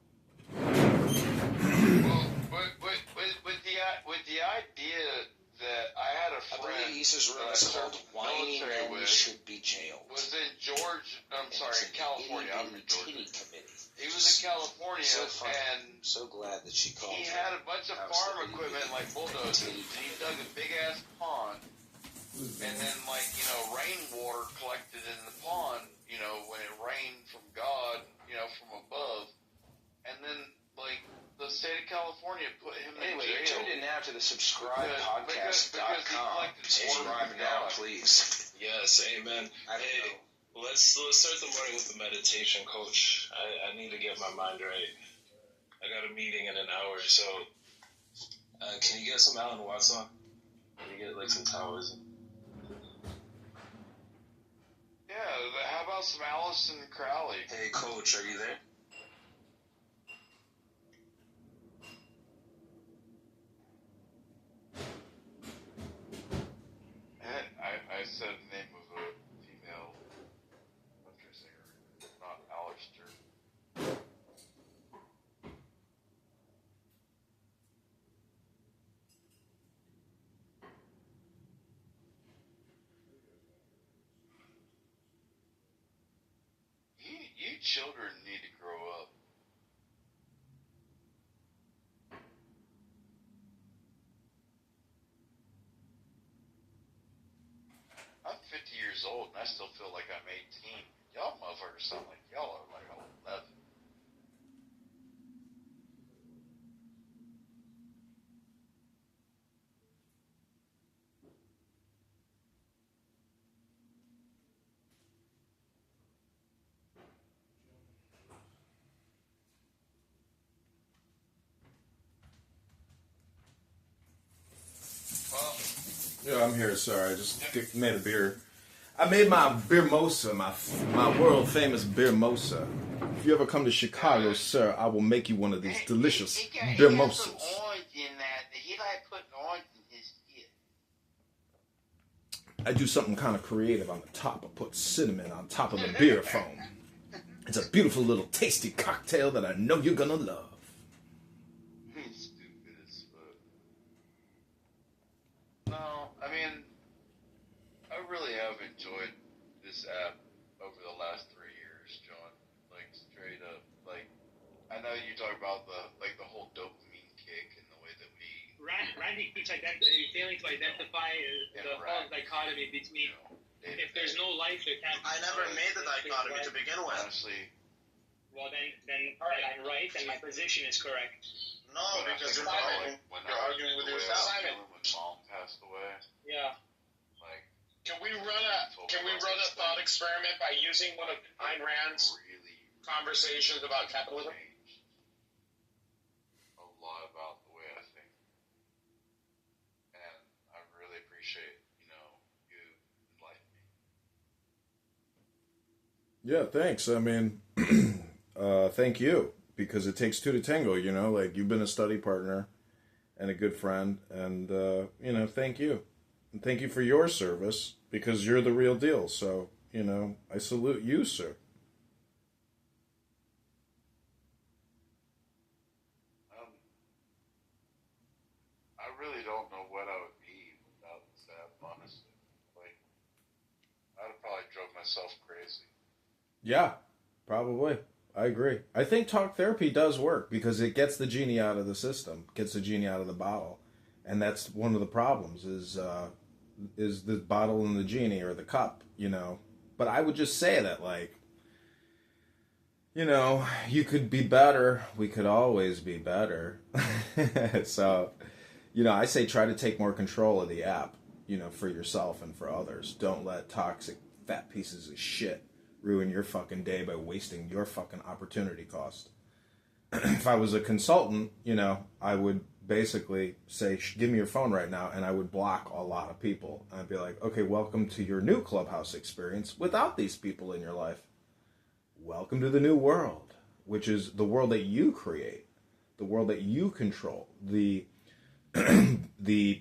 With the idea that I had a I friend believe Issa's room that I is served called Whiny military Men with Should Be Jailed. was in California. I'm in Georgia. Committee. He was in California, So fun. and I'm so glad that she called. he had a bunch of farm equipment like bulldozers, and he dug a big ass pond, and then rainwater collected in the pond, when it rained from God, from above, and then the state of California put him Anyway, in you're jail. tuned in now to the Because he subscribepodcast.com. collected Subscribe $400. now, please. Yes, amen. I don't Hey, know. let's start the morning with the meditation, Coach. I need to get my mind right. I got a meeting in an hour, so can you get some Alan Watts on? Can you get some towers? Yeah, how about some Allison Crowley? Hey, Coach, are you there? I said the name of a female country singer, not Alistair. You children need to grow up. I'm 50 years old and I still feel like I'm 18. Y'all motherfuckers sound like y'all are like 11. Yeah, I'm here. Sorry, I just made a beer. I made my beer mosa, my world famous beer mosa. If you ever come to Chicago, sir, I will make you one of these delicious beer mosas. Some orange in that. He like putting orange in his shit. I do something kind of creative on the top. I put cinnamon on top of the beer foam. It's a beautiful little tasty cocktail that I know you're gonna love. Stupid as fuck. No, I mean, I really have enjoyed this app over the last 3 years, John. Like, straight up. Like, I know you talk about the whole dopamine kick and the way that we... Randy keeps failing to identify the whole dichotomy between if there's no life, there can't be. I never made the dichotomy to begin with. Honestly. Well, then I'm right, and my position is correct. No, because you're arguing with yourself. Simon, when Mom passed away. Yeah. Like, Can we run a thought experiment by using one of Ayn Rand's conversations about capitalism? Changed a lot about the way I think, and I really appreciate you enlightening me. Yeah, thanks. I mean, thank you, because it takes two to tango, like you've been a study partner and a good friend, and, thank you. And thank you for your service, because you're the real deal. So, I salute you, sir. I really don't know what I would be without this app, honestly. Like, I'd have probably drove myself crazy. Yeah, probably. I agree. I think talk therapy does work because it gets the genie out of the system, gets the genie out of the bottle. And that's one of the problems is the bottle and the genie or the cup, But I would just say that, you could be better. We could always be better. So, I say try to take more control of the app, for yourself and for others. Don't let toxic fat pieces of shit ruin your fucking day by wasting your fucking opportunity cost. If I was a consultant, I would basically say, give me your phone right now, and I would block a lot of people. And I'd be like, okay, welcome to your new Clubhouse experience without these people in your life. Welcome to the new world, which is the world that you create, the world that you control, the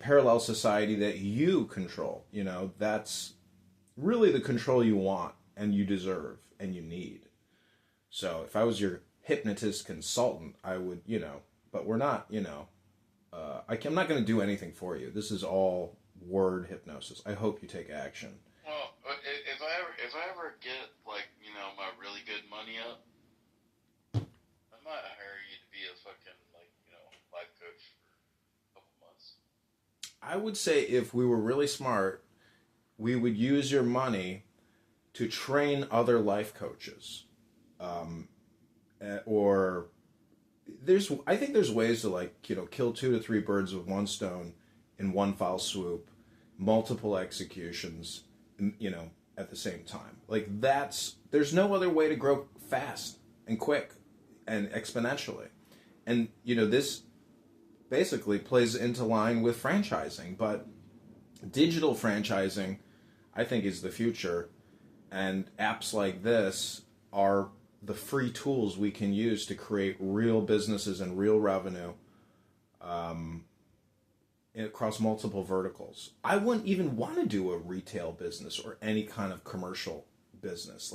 parallel society that you control. That's really the control you want and you deserve and you need. So if I was your hypnotist consultant, I would, but we're not, I'm not going to do anything for you. This is all word hypnosis. I hope you take action. Well, if I ever get my really good money up, I might hire you to be a fucking life coach for a couple months. I would say if we were really smart, we would use your money to train other life coaches, or I think there's ways to kill 2 to 3 birds with one stone in one foul swoop, multiple executions, at the same time. There's no other way to grow fast and quick and exponentially. And, this basically plays into line with franchising, but digital franchising, I think, is the future. And apps like this are the free tools we can use to create real businesses and real revenue across multiple verticals. I wouldn't even want to do a retail business or any kind of commercial business.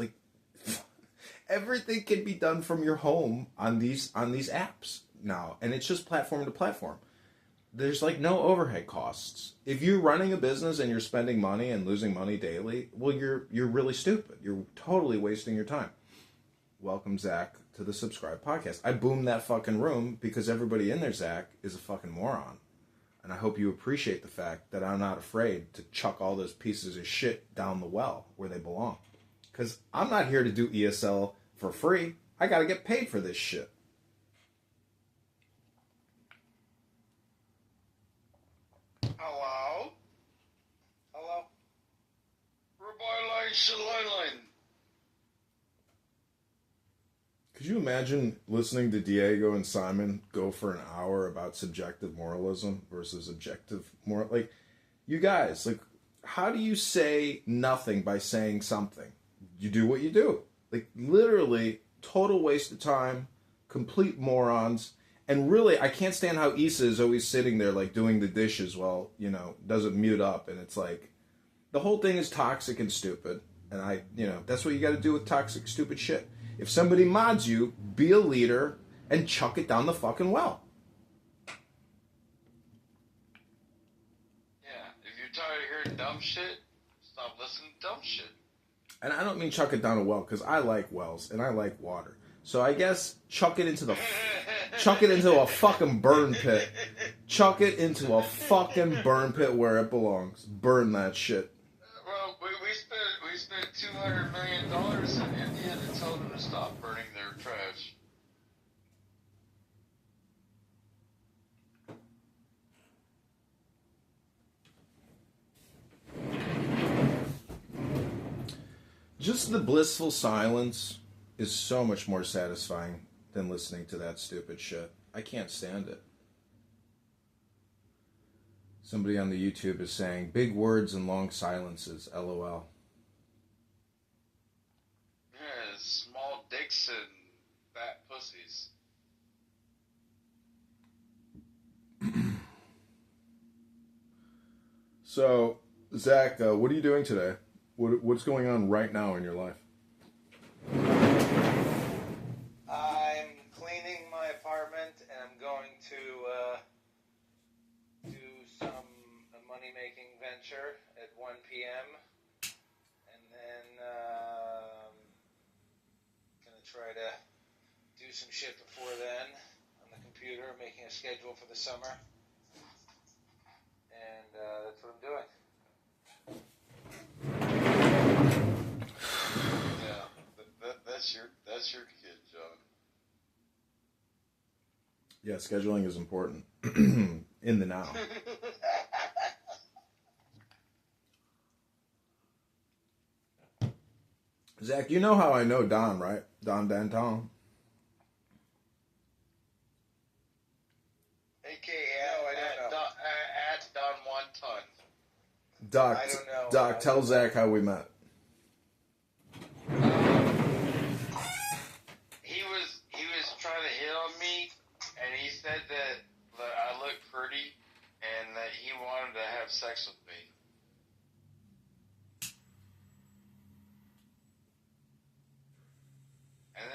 Everything can be done from your home on these apps now, and it's just platform to platform. There's no overhead costs. If you're running a business and you're spending money and losing money daily, well, you're really stupid. You're totally wasting your time. Welcome, Zach, to the Subscribe Podcast. I boomed that fucking room because everybody in there, Zach, is a fucking moron. And I hope you appreciate the fact that I'm not afraid to chuck all those pieces of shit down the well where they belong. Because I'm not here to do ESL for free. I got to get paid for this shit. Hello? Hello? Rabbi Line. Could you imagine listening to Diego and Simon go for an hour about subjective moralism versus objective moral? You guys, like, how do you say nothing by saying something? You do what you do. Like, literally, total waste of time, complete morons. And really, I can't stand how Issa is always sitting there, like, doing the dishes while, doesn't mute up. And it's like, the whole thing is toxic and stupid. And that's what you got to do with toxic, stupid shit. If somebody mods you, be a leader and chuck it down the fucking well. Yeah, if you're tired of hearing dumb shit, stop listening to dumb shit. And I don't mean chuck it down a well, because I like wells and I like water. So I guess chuck it into a fucking burn pit. Chuck it into a fucking burn pit where it belongs. Burn that shit. Well, we spent $200 million in India to tell them to stop burning their trash. Just the blissful silence is so much more satisfying than listening to that stupid shit. I can't stand it. Somebody on the YouTube is saying, big words and long silences, LOL. Yeah, small dicks and fat pussies. So, Zach, what are you doing today? What's going on right now in your life? I'm cleaning my apartment, and I'm going to do some money-making venture at 1 p.m. And then going to try to do some shit before then on the computer, making a schedule for the summer. And that's what I'm doing. Yeah, that's your kid, John. Yeah, scheduling is important. In the now. Zach, you know how I know Don, right? Don Danton. AKA, I don't know. At Don Wonton. Doc, I don't know. Doc, tell Zach how we met. He was trying to hit on me, and he said that I look pretty, and that he wanted to have sex with me. And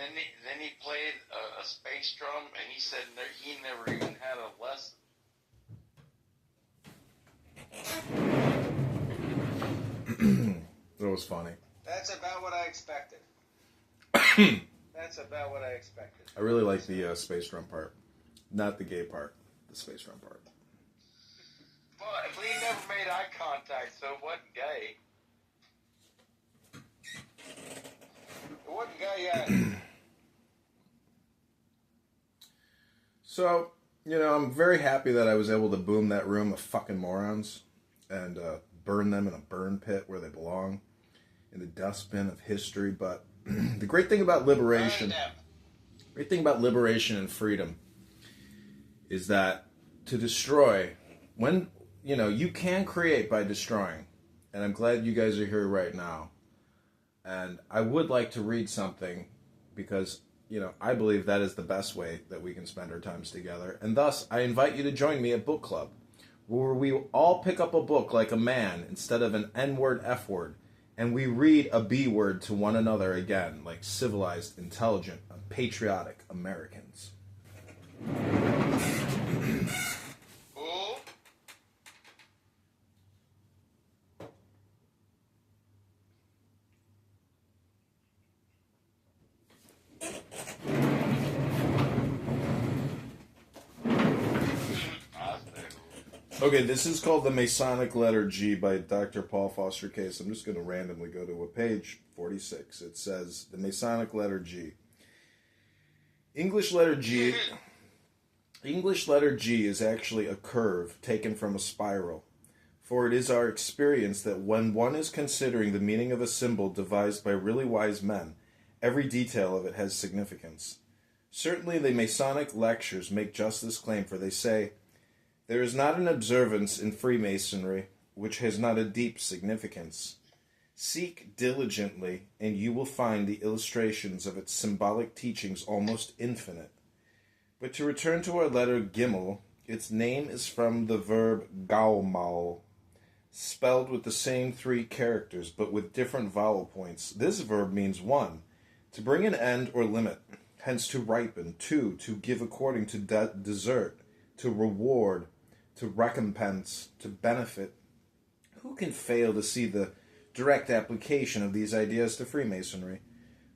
then he played a space drum, and he said he never even had a lesson. That was funny. That's about what I expected. That's about what I expected. I really like the space drum part. Not the gay part. The space drum part. But we never made eye contact, so it wasn't gay. It wasn't gay yet. So, I'm very happy that I was able to boom that room of fucking morons and burn them in a burn pit where they belong, in the dustbin of history. But the great thing about liberation, and freedom is that to destroy, when, you can create by destroying. And I'm glad you guys are here right now. And I would like to read something because, I believe that is the best way that we can spend our times together. And thus, I invite you to join me at book club, where we all pick up a book like a man instead of an N-word, F-word, and we read a B-word to one another again, like civilized, intelligent, patriotic Americans. Okay, this is called The Masonic Letter G by Dr. Paul Foster Case. I'm just going to randomly go to a page 46. It says, The Masonic Letter G. English letter G is actually a curve taken from a spiral, for it is our experience that when one is considering the meaning of a symbol devised by really wise men, every detail of it has significance. Certainly the Masonic lectures make just this claim, for they say, there is not an observance in Freemasonry which has not a deep significance. Seek diligently, and you will find the illustrations of its symbolic teachings almost infinite. But to return to our letter Gimel, its name is from the verb gaumal, spelled with the same 3 characters, but with different vowel points. This verb means 1, to bring an end or limit, hence to ripen, 2, to give according to desert, to reward, to recompense, to benefit. Who can fail to see the direct application of these ideas to Freemasonry?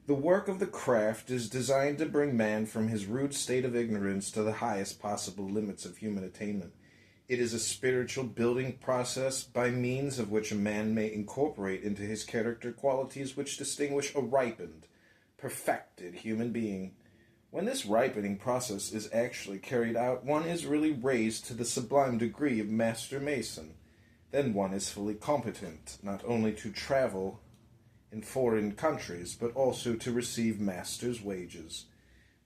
The work of the craft is designed to bring man from his rude state of ignorance to the highest possible limits of human attainment. It is a spiritual building process by means of which a man may incorporate into his character qualities which distinguish a ripened, perfected human being. When this ripening process is actually carried out, one is really raised to the sublime degree of Master Mason. Then one is fully competent, not only to travel in foreign countries, but also to receive master's wages.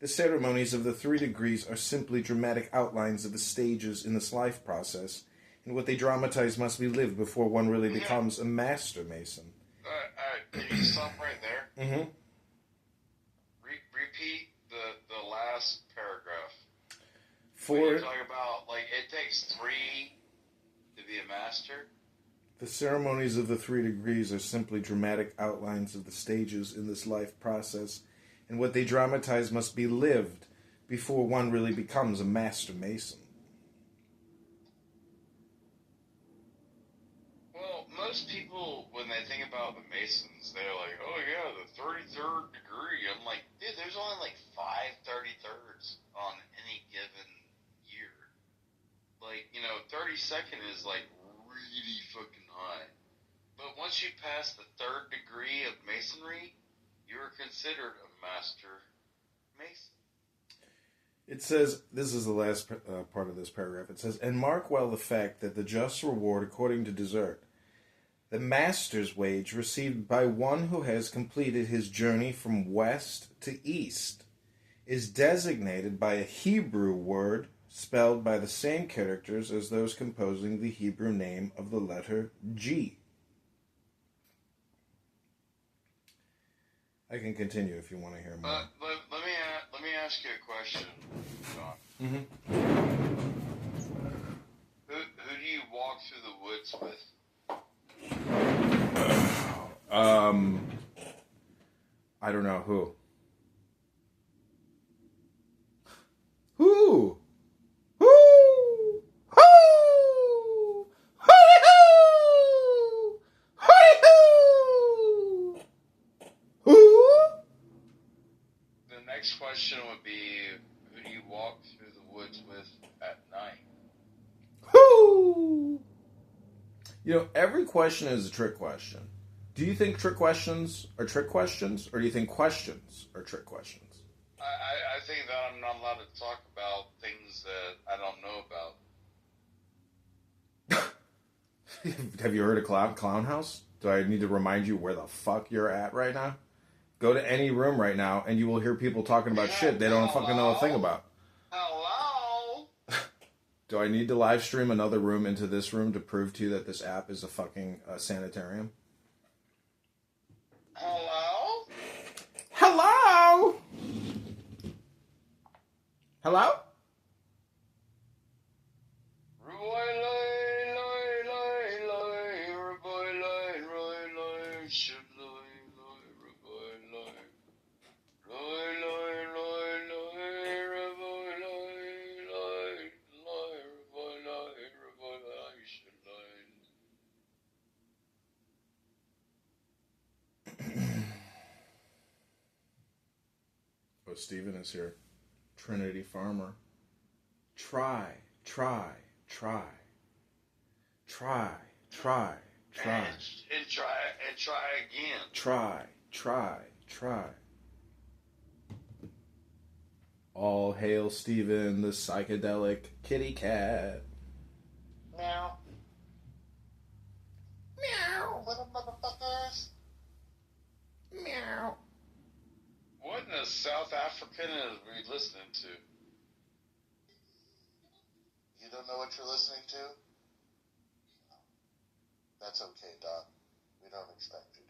The ceremonies of the 3 degrees are simply dramatic outlines of the stages in this life process, and what they dramatize must be lived before one really becomes a Master Mason. Can you stop right there? Mm-hmm. Repeat the last paragraph. For you talk about, like, it takes 3 to be a master. The ceremonies of the 3 degrees are simply dramatic outlines of the stages in this life process, and what they dramatize must be lived before one really becomes a Master Mason. Well, most people, when they think about the Masons, they're like, oh yeah, the 33rd degree. I'm like, dude, there's only like 5 33rds on any given year. Like, 32nd is like really fucking high. But once you pass the 3rd degree of Masonry, you're considered a Master Mason. It says, this is the last part of this paragraph, it says, and mark well the fact that the just reward according to desert, the master's wage received by one who has completed his journey from west to east, is designated by a Hebrew word spelled by the same characters as those composing the Hebrew name of the letter G. I can continue if you want to hear more. Let me ask you a question, John. Mm-hmm. Who do you walk through the woods with? I don't know who. Who? Who? Who? Who? The next question would be, who do you walk through the woods with at night? Who? Every question is a trick question. Do you think trick questions are trick questions, or do you think questions are trick questions? I think that I'm not allowed to talk about things that I don't know about. Have you heard of Clown House? Do I need to remind you where the fuck you're at right now? Go to any room right now, and you will hear people talking about shit they don't fucking know a thing about. Hello? Do I need to live stream another room into this room to prove to you that this app is a fucking sanitarium? Hello? Hello? Hello? Oh, Steven is here. Trinity Farmer. Try. And try again. Try. All hail Steven, the psychedelic kitty cat. Meow. Meow. Little motherfuckers. Meow. What in the South African is we listening to? You don't know what you're listening to? That's okay, Doc. We don't expect you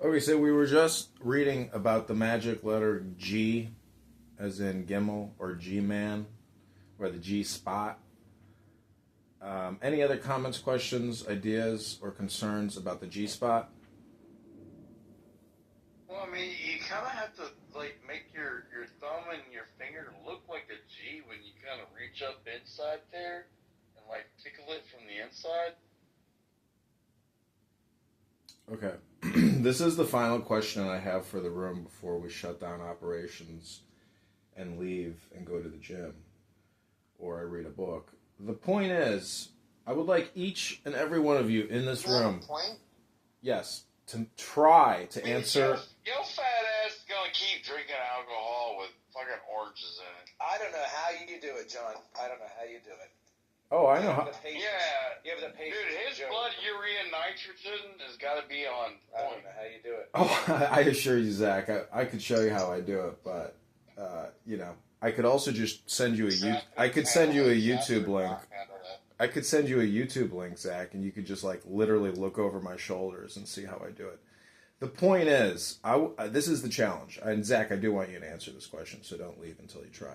to. Okay, so we were just reading about the magic letter G, as in Gimel or G-man, or the G-spot. Any other comments, questions, ideas, or concerns about the G-spot? Well, I mean, you kind of have to, like, make your thumb and your finger look like a G when you kind of reach up inside there and, like, tickle it from the inside. Okay. This is the final question I have for the room before we shut down operations and leave and go to the gym or I read a book. The point is, I would like each and every one of you in this room, Point? yes, to try to answer. Your fat ass is gonna keep drinking alcohol with fucking oranges in it. I don't know how you do it, John. I don't know how you do it. Oh, I know how. Yeah. You have the patience. Dude, his Joe. blood urea nitrogen has got to be on I don't point. know how you do it. Oh, I assure you, Zach, I could show you how I do it, but I could also just send you I could send you a YouTube link. I could send you a YouTube link, Zach, and you could just like literally look over my shoulders and see how I do it. The point is, this is the challenge. And Zach, I do want you to answer this question, so don't leave until you try.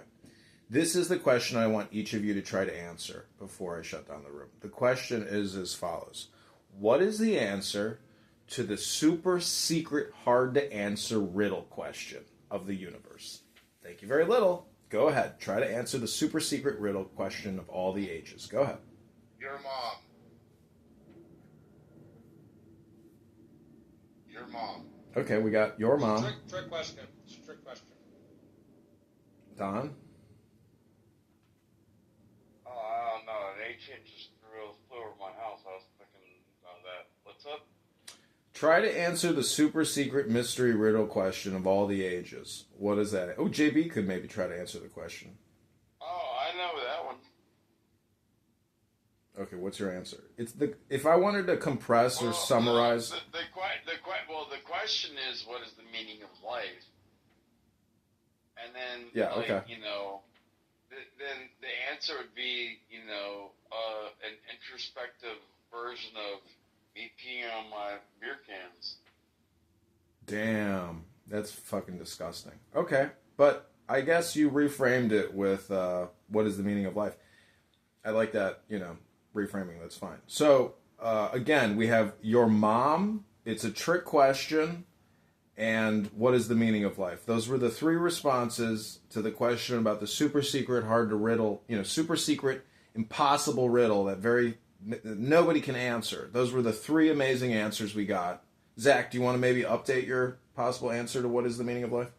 This is the question I want each of you to try to answer before I shut down the room. The question is as follows. What is the answer to the super secret, hard to answer riddle question of the universe? Thank you very little. Go ahead. Try to answer the super secret riddle question of all the ages. Go ahead. Your mom. Your mom. Okay, we got your mom. Trick question. Trick question. Don? Oh, I don't know. An agent just flew over my house. I was thinking about that. What's up? Try to answer the super secret mystery riddle question of all the ages. What is that? Oh, JB could maybe try to answer the question. Oh, I know that one. Okay, what's your answer? If I wanted to compress or summarize. The question is, what is the meaning of life? And then, okay. then the answer would be, an introspective version of me peeing on my beer cans. Damn, that's fucking disgusting. Okay, but I guess you reframed it with what is the meaning of life. I like that, reframing, that's fine. So, again, we have your mom, it's a trick question, and what is the meaning of life? Those were the three responses to the question about the super secret, hard to riddle, super secret, impossible riddle that nobody can answer. Those were the three amazing answers we got. Zach, do you want to maybe update your possible answer to what is the meaning of life?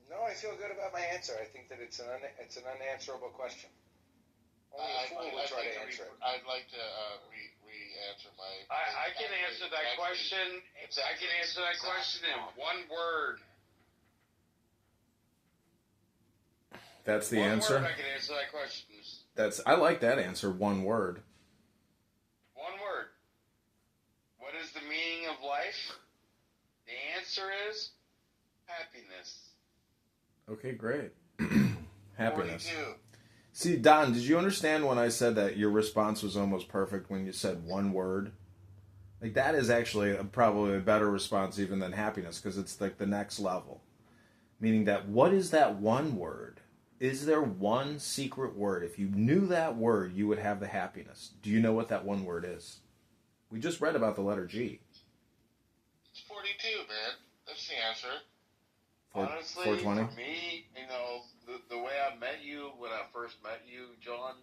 No, I feel good about my answer. I think that it's an unanswerable question. Only a fool would try to answer it. I'd like to re-answer my... I can answer that question. I can answer that question in one word. That's the one answer? Word I can answer that question. I like that answer, one word. One word. What is the meaning of life? The answer is happiness. Okay, great. Happiness. 42. See, Don, did you understand when I said that your response was almost perfect when you said one word? Like, that is actually probably a better response even than happiness, because it's like the next level. Meaning that, what is that one word? Is there one secret word? If you knew that word, you would have the happiness. Do you know what that one word is? We just read about the letter G. It's 42, man. That's the answer. Honestly, 420? for me, the way I met you, when I first met you, John,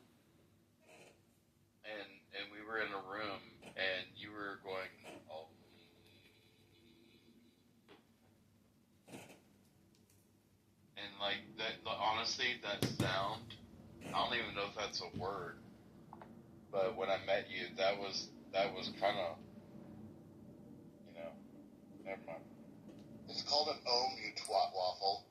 and we were in a room, and you were going, oh. And, like, honestly, that sound, I don't even know if that's a word, but when I met you, that was kind of, never mind. It's called an ohm, you twat waffle.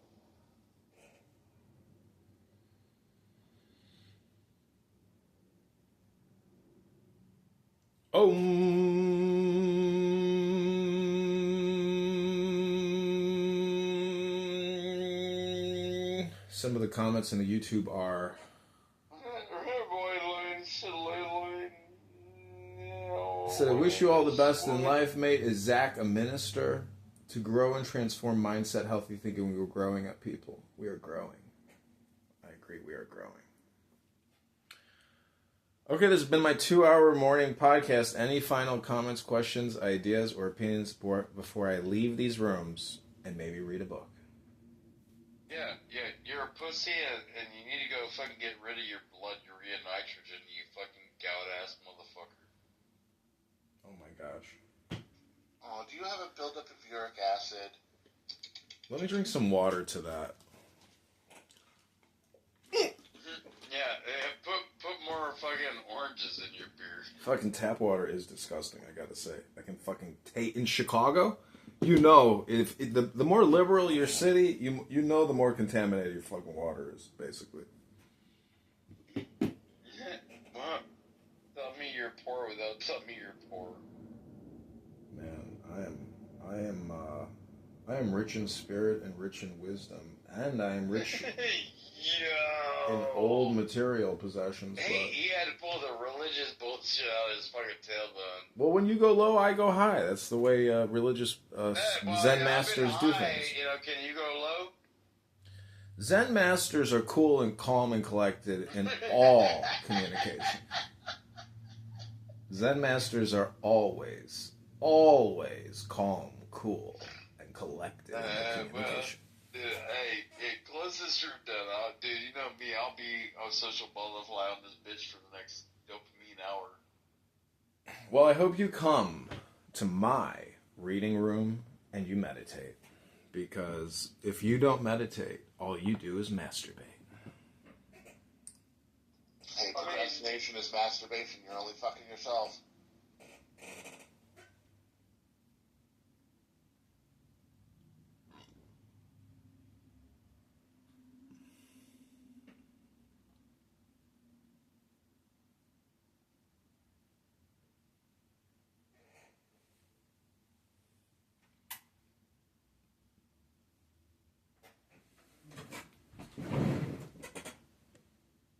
Some of the comments in the YouTube are... Said, I wish you all the best in life, mate. Is Zach a minister? To grow and transform mindset, healthy thinking, we were growing up, people. We are growing. I agree, we are growing. Okay, this has been my 2-hour morning podcast. Any final comments, questions, ideas, or opinions before I leave these rooms and maybe read a book? Yeah, you're a pussy and you need to go fucking get rid of your blood urea nitrogen, you fucking gout-ass motherfucker. Oh my gosh. Oh, do you have a buildup of uric acid? Let me drink some water to that. Yeah, put more fucking oranges in your beer. Fucking tap water is disgusting, I gotta say. I can fucking taste... In Chicago, you know, if the more liberal your city, you know the more contaminated your fucking water is, basically. What? Tell me you're poor without telling me you're poor. Man, I am rich in spirit and rich in wisdom, and I am rich in old material possessions. Hey, but... he had to pull the religious bullshit out of his fucking tailbone. Well, when you go low, I go high. That's the way religious Zen masters do things. You know, can you go low? Zen masters are cool and calm and collected in all communication. Zen masters are always calm, cool, and collected in communication. Dude, hey, close this room down. Dude, you know me, I'll be a social butterfly on this bitch for the next dopamine hour. Well, I hope you come to my reading room and you meditate. Because if you don't meditate, all you do is masturbate. Hey, procrastination is masturbation. You're only fucking yourself.